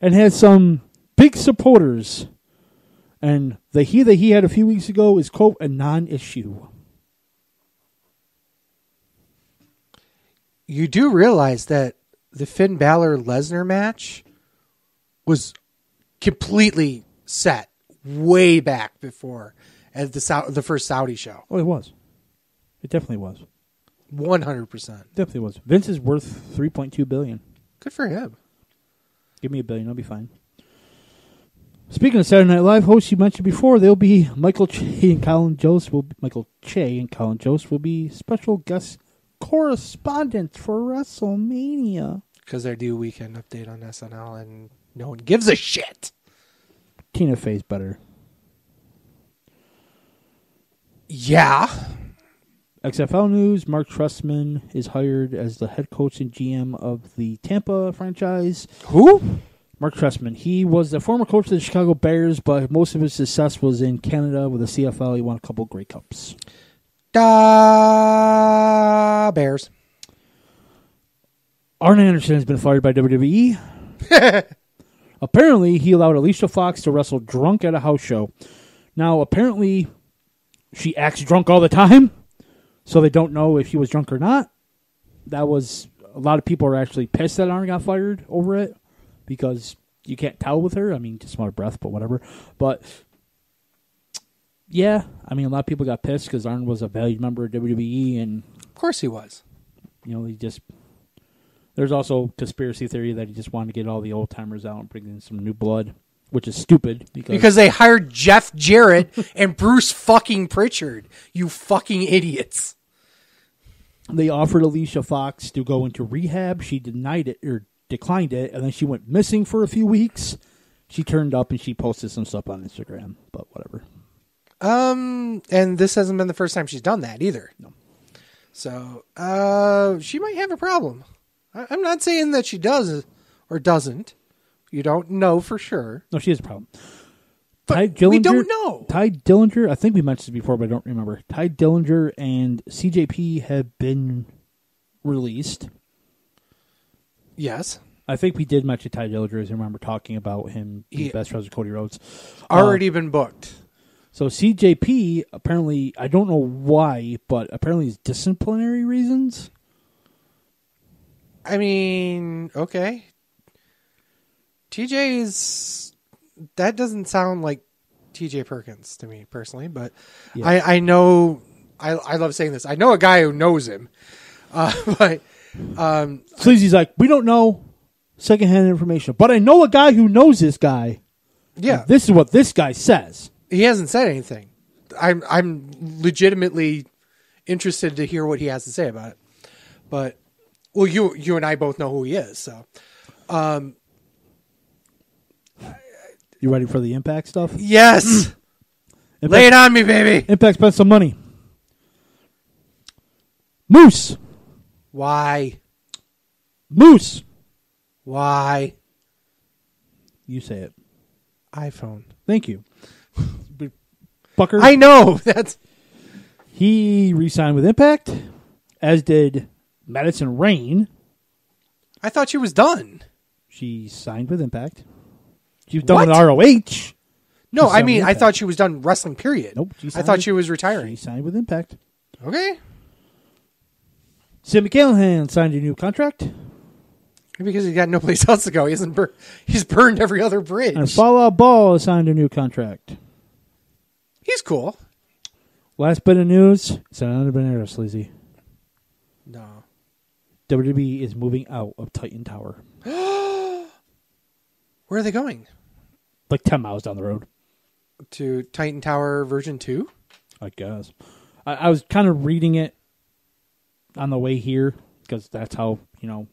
and has some big supporters. And the heat that he had a few weeks ago is, quote, a non-issue. You do realize that the Finn Balor-Lesnar match was completely set way back before at the first Saudi show. Oh, it was. It definitely was. 100%. Definitely was. Vince is worth $3.2 billion. Good for him. Give me $1 billion, I'll be fine. Speaking of Saturday Night Live hosts you mentioned before, they'll be Michael Che and Colin Jost will be special guest correspondents for WrestleMania. Because they do weekend update on SNL and no one gives a shit. Tina Fey's better. Yeah. XFL news, Mark Trestman is hired as the head coach and GM of the Tampa franchise. Who? Mark Trestman. He was the former coach of the Chicago Bears, but most of his success was in Canada with the CFL. He won a couple Grey Cups. Bears. Arn Anderson has been fired by WWE. Apparently, he allowed Alicia Fox to wrestle drunk at a house show. Now, apparently, she acts drunk all the time, so they don't know if he was drunk or not. A lot of people are actually pissed that Arn got fired over it because you can't tell with her. I mean, just smell her breath, but whatever. But, yeah, I mean, a lot of people got pissed because Arn was a valued member of WWE. And of course he was. You know, there's also conspiracy theory that he just wanted to get all the old timers out and bring in some new blood, which is stupid because they hired Jeff Jarrett and Bruce fucking Pritchard. You fucking idiots. They offered Alicia Fox to go into rehab. She denied it or declined it, and then she went missing for a few weeks. She turned up and she posted some stuff on Instagram, but whatever. And this hasn't been the first time she's done that either. No. So, she might have a problem. I'm not saying that she does or doesn't. You don't know for sure. No, she has a problem. But we don't know. Ty Dillinger, I think we mentioned this before, but I don't remember. Ty Dillinger and CJP have been released. Yes. I think we did mention Ty Dillinger, as I remember talking about him being best friends with Cody Rhodes. Already been booked. So CJP, apparently, I don't know why, but apparently it's disciplinary reasons. I mean, okay. That doesn't sound like TJ Perkins to me personally, but yeah. I know, I love saying this. I know a guy who knows him, but Sleazy's like, we don't know secondhand information, but I know a guy who knows this guy. Yeah. This is what this guy says. He hasn't said anything. I'm legitimately interested to hear what he has to say about it. But, well, you and I both know who he is, so. You ready for the Impact stuff? Yes! Impact, Lay it on me, baby! Impact spent some money. Moose. Why? Moose. Why? You say it. iPhone. Thank you. Fucker. I know! That's... He re-signed with Impact, as did Madison Rayne. I thought she was done. She signed with Impact. She was done with What? ROH. No, I signed mean, with I Impact. thought she was done wrestling, period. Nope. I thought she was retiring. She signed with Impact. Okay. Sid McCallahan signed a new contract. Because he's got no place else to go. He's burned every other bridge. And Fall Out Ball signed a new contract. He's cool. Last bit of news. It's another banana, Sleazy. No. WWE is moving out of Titan Tower. Where are they going? Like 10 miles down the road. To Titan Tower version 2? I guess. I was kind of reading it on the way here because that's how,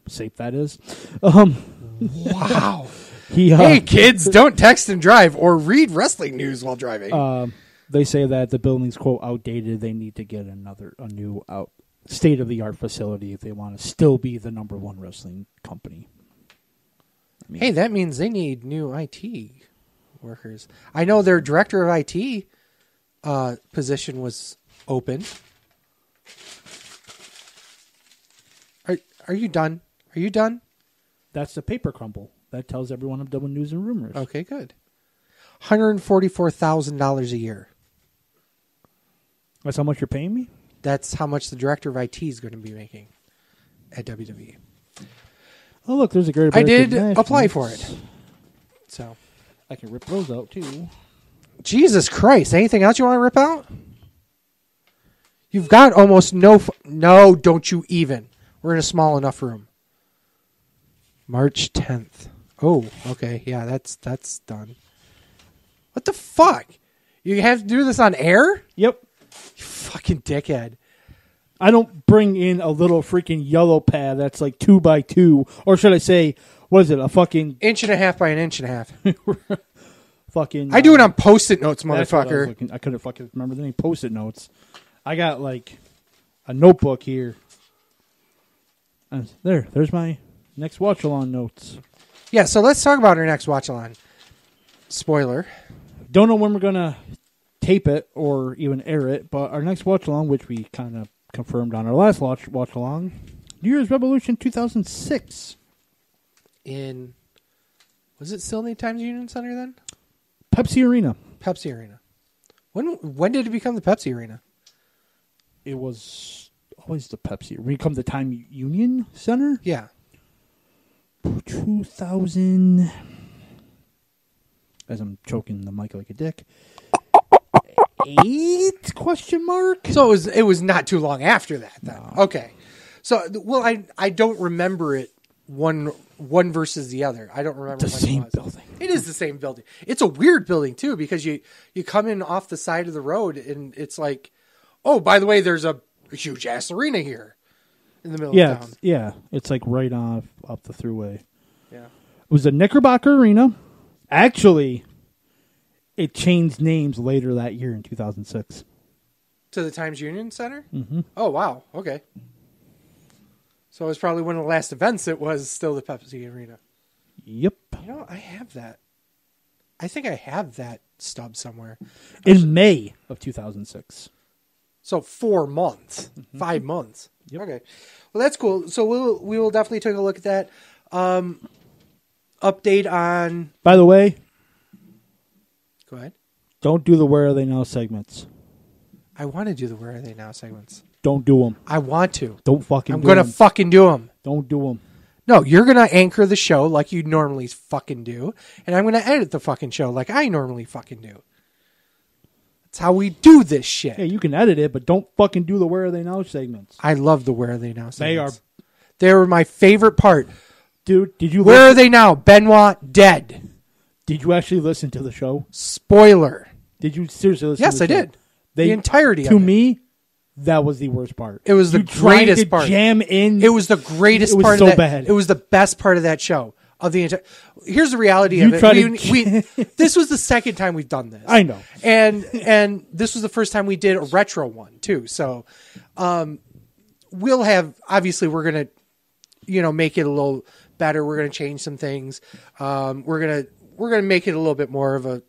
safe that is. Wow. Hey, kids, don't text and drive or read wrestling news while driving. They say that the building's, quote, outdated. They need to get a new state-of-the-art facility if they want to still be the number one wrestling company. Hey, that means they need new IT workers. I know their director of IT position was open. Are you done? Are you done? That's the paper crumble. That tells everyone I'm done with news and rumors. Okay, good. $144,000 a year. That's how much you're paying me? That's how much the director of IT is going to be making at WWE. Oh, look, there's a great. I did apply for it. So I can rip those out, too. Jesus Christ. Anything else you want to rip out? You've got almost no, don't you even. We're in a small enough room. March 10th. Oh, okay. Yeah, that's done. What the fuck? You have to do this on air? Yep. You fucking dickhead. I don't bring in a little freaking yellow pad that's like 2x2. Or should I say, what is it, a fucking... 1.5 by 1.5 inches. Fucking... I do it on Post-it notes, that's what motherfucker. I couldn't fucking remember the name. Post-it notes. I got like a notebook here. And there's my next watch-along notes. Yeah, so let's talk about our next watch-along. Spoiler. Don't know when we're going to tape it or even air it, but our next watch-along, which we kind of confirmed on our last watch-along, New Year's Revolution 2006. Was it still in the Times Union Center then? Pepsi Arena. Pepsi Arena. When did it become the Pepsi Arena? It was always the Pepsi. We come the Time Union Center? Yeah. 2000. As I'm choking the mic like a dick. 8 question mark? So it was not too long after that then. No. Okay. So I don't remember it one versus the other. I don't remember the same building. It is the same building. It's a weird building too because you come in off the side of the road and it's like, oh, by the way, there's a huge ass arena here in the middle of town. Yeah, it's like right off up the thruway. Yeah. It was the Knickerbocker Arena. Actually, it changed names later that year in 2006. To the Times Union Center? Mm-hmm. Oh, wow. Okay. So it was probably one of the last events. It was still the Pepsi Arena. Yep. You know, I have that. I think I have that stub somewhere. In May of 2006. So 4 months. 5 months. Yep. Okay. Well, that's cool. So we will definitely take a look at that. Update on... By the way... Go ahead. Don't do the Where Are They Now segments. I want to do the Where Are They Now segments. Don't do them. I want to. Don't fucking do them. I'm going to fucking do them. Don't do them. No, you're going to anchor the show like you normally fucking do, and I'm going to edit the fucking show like I normally fucking do. That's how we do this shit. Yeah, you can edit it, but don't fucking do the Where Are They Now segments. I love the Where Are They Now segments. They were my favorite part. Dude, did you? Where are they now? Benoit dead. Did you actually listen to the show? Spoiler. Did you seriously listen? Yes, to the I show? did. The entirety of it. To me, that was the worst part. It was the greatest part. Jam in. It was the greatest It was part so of that. bad. It was the best part of that show. Of the entire. Here's the reality of You it. tried to- This was the second time we've done this. I know. And this was the first time we did a retro one too. So, we'll have, obviously we're going to, make it a little better. We're going to change some things. We're going to make it a little bit more of a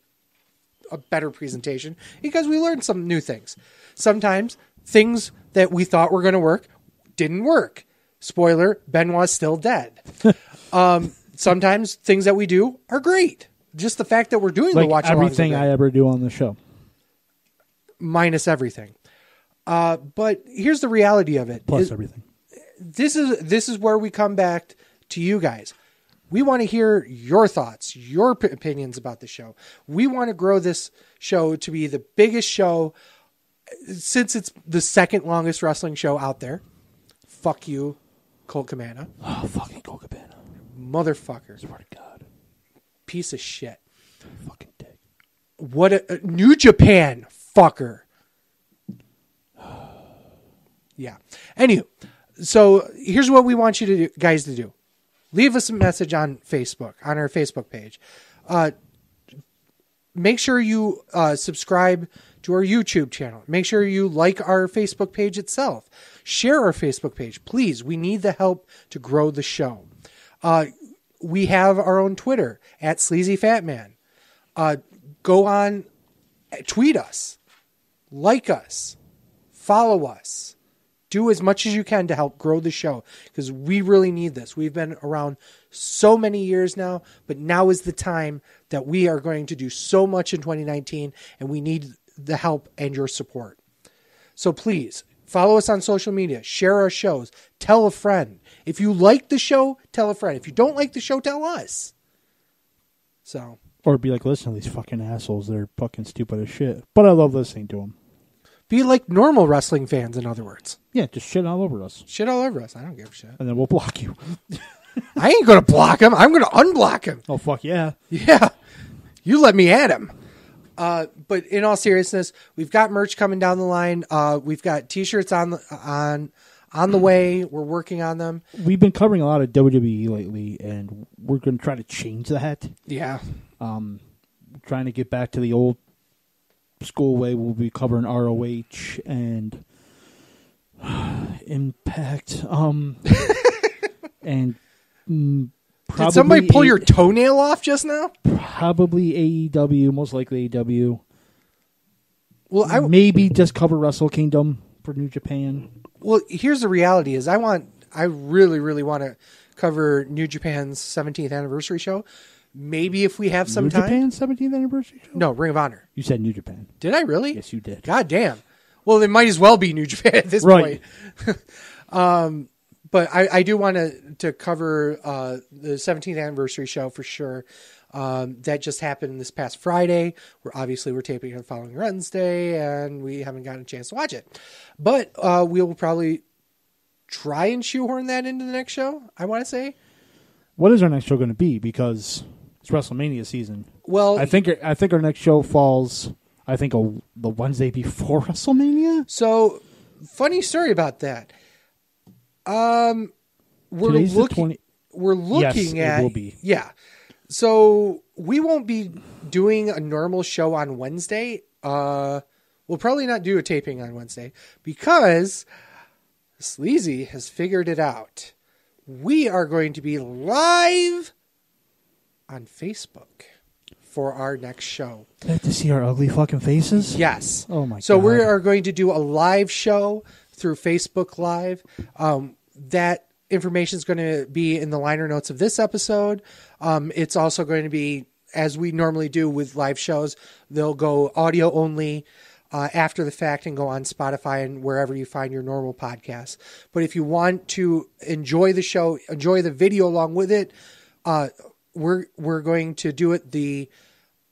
better presentation because we learned some new things. Sometimes things that we thought were going to work didn't work. Spoiler, Benoit's still dead. Sometimes things that we do are great. Just the fact that we're doing the watch alongs. Everything I ever do on the show. Minus everything. But here's the reality of it. Plus everything. This is where we come back to you guys. We want to hear your thoughts, your opinions about the show. We want to grow this show to be the biggest show since it's the second longest wrestling show out there. Fuck you, Colt Cabana. Oh, fucking Colt Cabana. Motherfucker. Swear to God. Piece of shit. Fucking dick. What a New Japan fucker. Yeah. Anywho, so here's what we want you to do, guys to do. Leave us a message on Facebook, on our Facebook page. Make sure you subscribe to our YouTube channel. Make sure you like our Facebook page itself. Share our Facebook page. Please, we need the help to grow the show. We have our own Twitter, @SleazyFatMan. Go on, tweet us, like us, follow us. Do as much as you can to help grow the show because we really need this. We've been around so many years now, but now is the time that we are going to do so much in 2019 and we need the help and your support. So please follow us on social media, share our shows, tell a friend. If you like the show, tell a friend. If you don't like the show, tell us. So, or be like, listen to these fucking assholes. They're fucking stupid as shit. But I love listening to them. Be like normal wrestling fans, in other words. Yeah, just shit all over us. Shit all over us. I don't give a shit. And then we'll block you. I ain't going to block him. I'm going to unblock him. Oh, fuck yeah. Yeah. You let me at him. But in all seriousness, we've got merch coming down the line. We've got T-shirts on the way. We're working on them. We've been covering a lot of WWE lately, and we're going to try to change that. Yeah. Trying to get back to the old school way. We'll be covering ROH and Impact. And probably did somebody pull your toenail off just now? Probably AEW, most likely AEW. Well, I maybe just cover Wrestle Kingdom for New Japan. Well, here's the reality: is I really, really want to cover New Japan's 17th anniversary show. Maybe if we have some New time. Japan's 17th anniversary show? No, Ring of Honor. You said New Japan. Did I really? Yes, you did. God damn. Well, it might as well be New Japan at this right. point. But I do want to cover the 17th anniversary show for sure. That just happened this past Friday. We're taping it the following Wednesday, and we haven't gotten a chance to watch it. But we will probably try and shoehorn that into the next show, I want to say. What is our next show going to be? Because it's WrestleMania season. Well, I think our next show falls, the Wednesday before WrestleMania. So, funny story about that. We're Today's looking. We're looking yes, at. It will be. Yeah. So we won't be doing a normal show on Wednesday. We'll probably not do a taping on Wednesday because Sleazy has figured it out. We are going to be live on Facebook for our next show. I have to see our ugly fucking faces? Yes. Oh my God. So we are going to do a live show through Facebook Live. That information is going to be in the liner notes of this episode. It's also going to be, as we normally do with live shows, they'll go audio only after the fact and go on Spotify and wherever you find your normal podcasts. But if you want to enjoy the show, enjoy the video along with it, we're going to do it the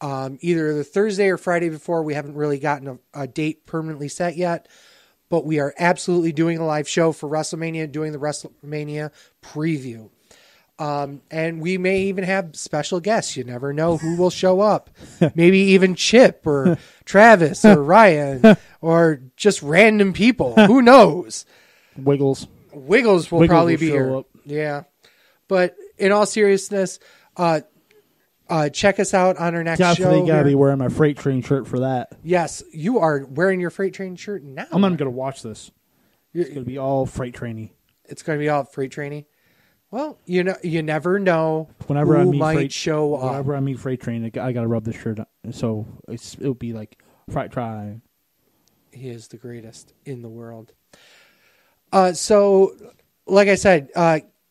either the Thursday or Friday before. We haven't really gotten a date permanently set yet. but we are absolutely doing a live show for WrestleMania, doing the WrestleMania preview. And we may even have special guests. You never know who will show up. Maybe even Chip or Travis or Ryan or just random people. Who knows? Wiggles will probably be show here. up. Yeah. But in all seriousness, check us out on our next show. Definitely got to be wearing my Freight Train shirt for that. Yes, you are wearing your Freight Train shirt now. I'm not going to watch this. It's going to be all Freight Trainy. It's going to be all Freight Trainy. Well, you never know whenever who might show up. Whenever I meet Freight Train, I got to rub this shirt on. So it'll be like Freight Train. He is the greatest in the world. So, like I said,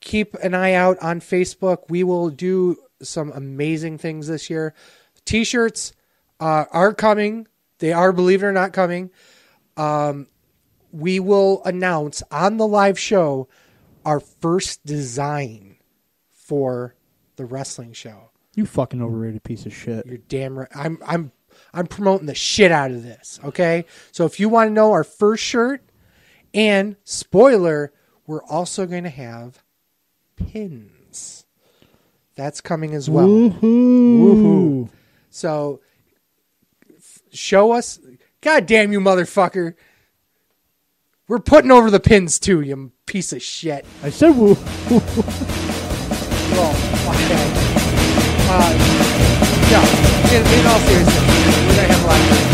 keep an eye out on Facebook. We will do some amazing things this year. T-shirts are coming. They are, believe it or not, coming. We will announce on the live show our first design for the wrestling show. You fucking overrated piece of shit. You're damn right. I'm promoting the shit out of this. Okay, so if you want to know our first shirt, and spoiler, we're also going to have pins. That's coming as well. Woohoo! Woohoo! So show us. God damn you, motherfucker! We're putting over the pins too, you piece of shit. I said woo. Oh, okay. No, in all seriousness, we're going to have a lot of fun.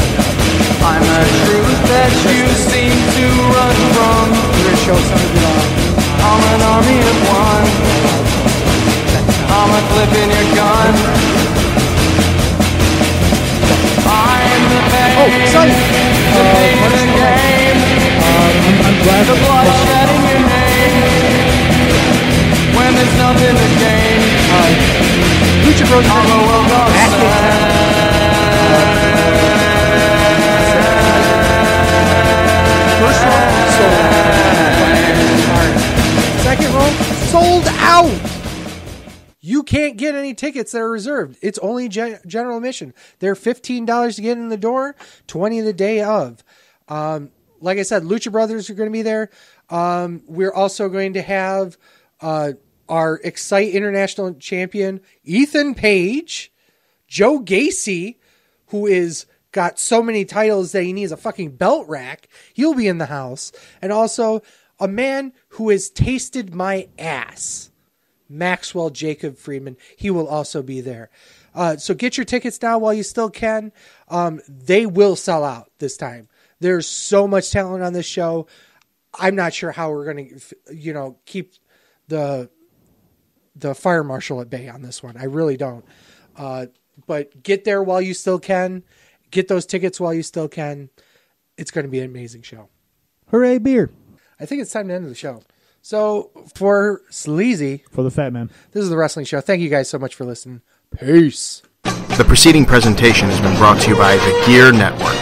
I'm a truth that you seem to run from. We're going to show some of it off. I'm an army of one. I'm a clip in your gun. I'm the pain. Oh, sorry. The pain in the game. I'm glad The bloodshed in your name. When there's nothing to gain. Lucha Bros I'm a world back in First row, sold out. Second row, sold out. You can't get any tickets that are reserved. It's only general admission. They're $15 to get in the door, $20 the day of. Like I said, Lucha Brothers are going to be there. We're also going to have our Excite International Champion, Ethan Page, Joe Gacy, who is got so many titles that he needs a fucking belt rack. He'll be in the house. And also a man who has tasted my ass, Maxwell Jacob Friedman. He will also be there. So get your tickets now while you still can. They will sell out this time. There's so much talent on this show. I'm not sure how we're going to, keep the fire marshal at bay on this one. I really don't. But get there while you still can. Get those tickets while you still can. It's going to be an amazing show. Hooray, beer. I think it's time to end the show. So for Sleazy, For the fat man. this is the Wrestling Show. Thank you guys so much for listening. Peace. The preceding presentation has been brought to you by the Gear Network.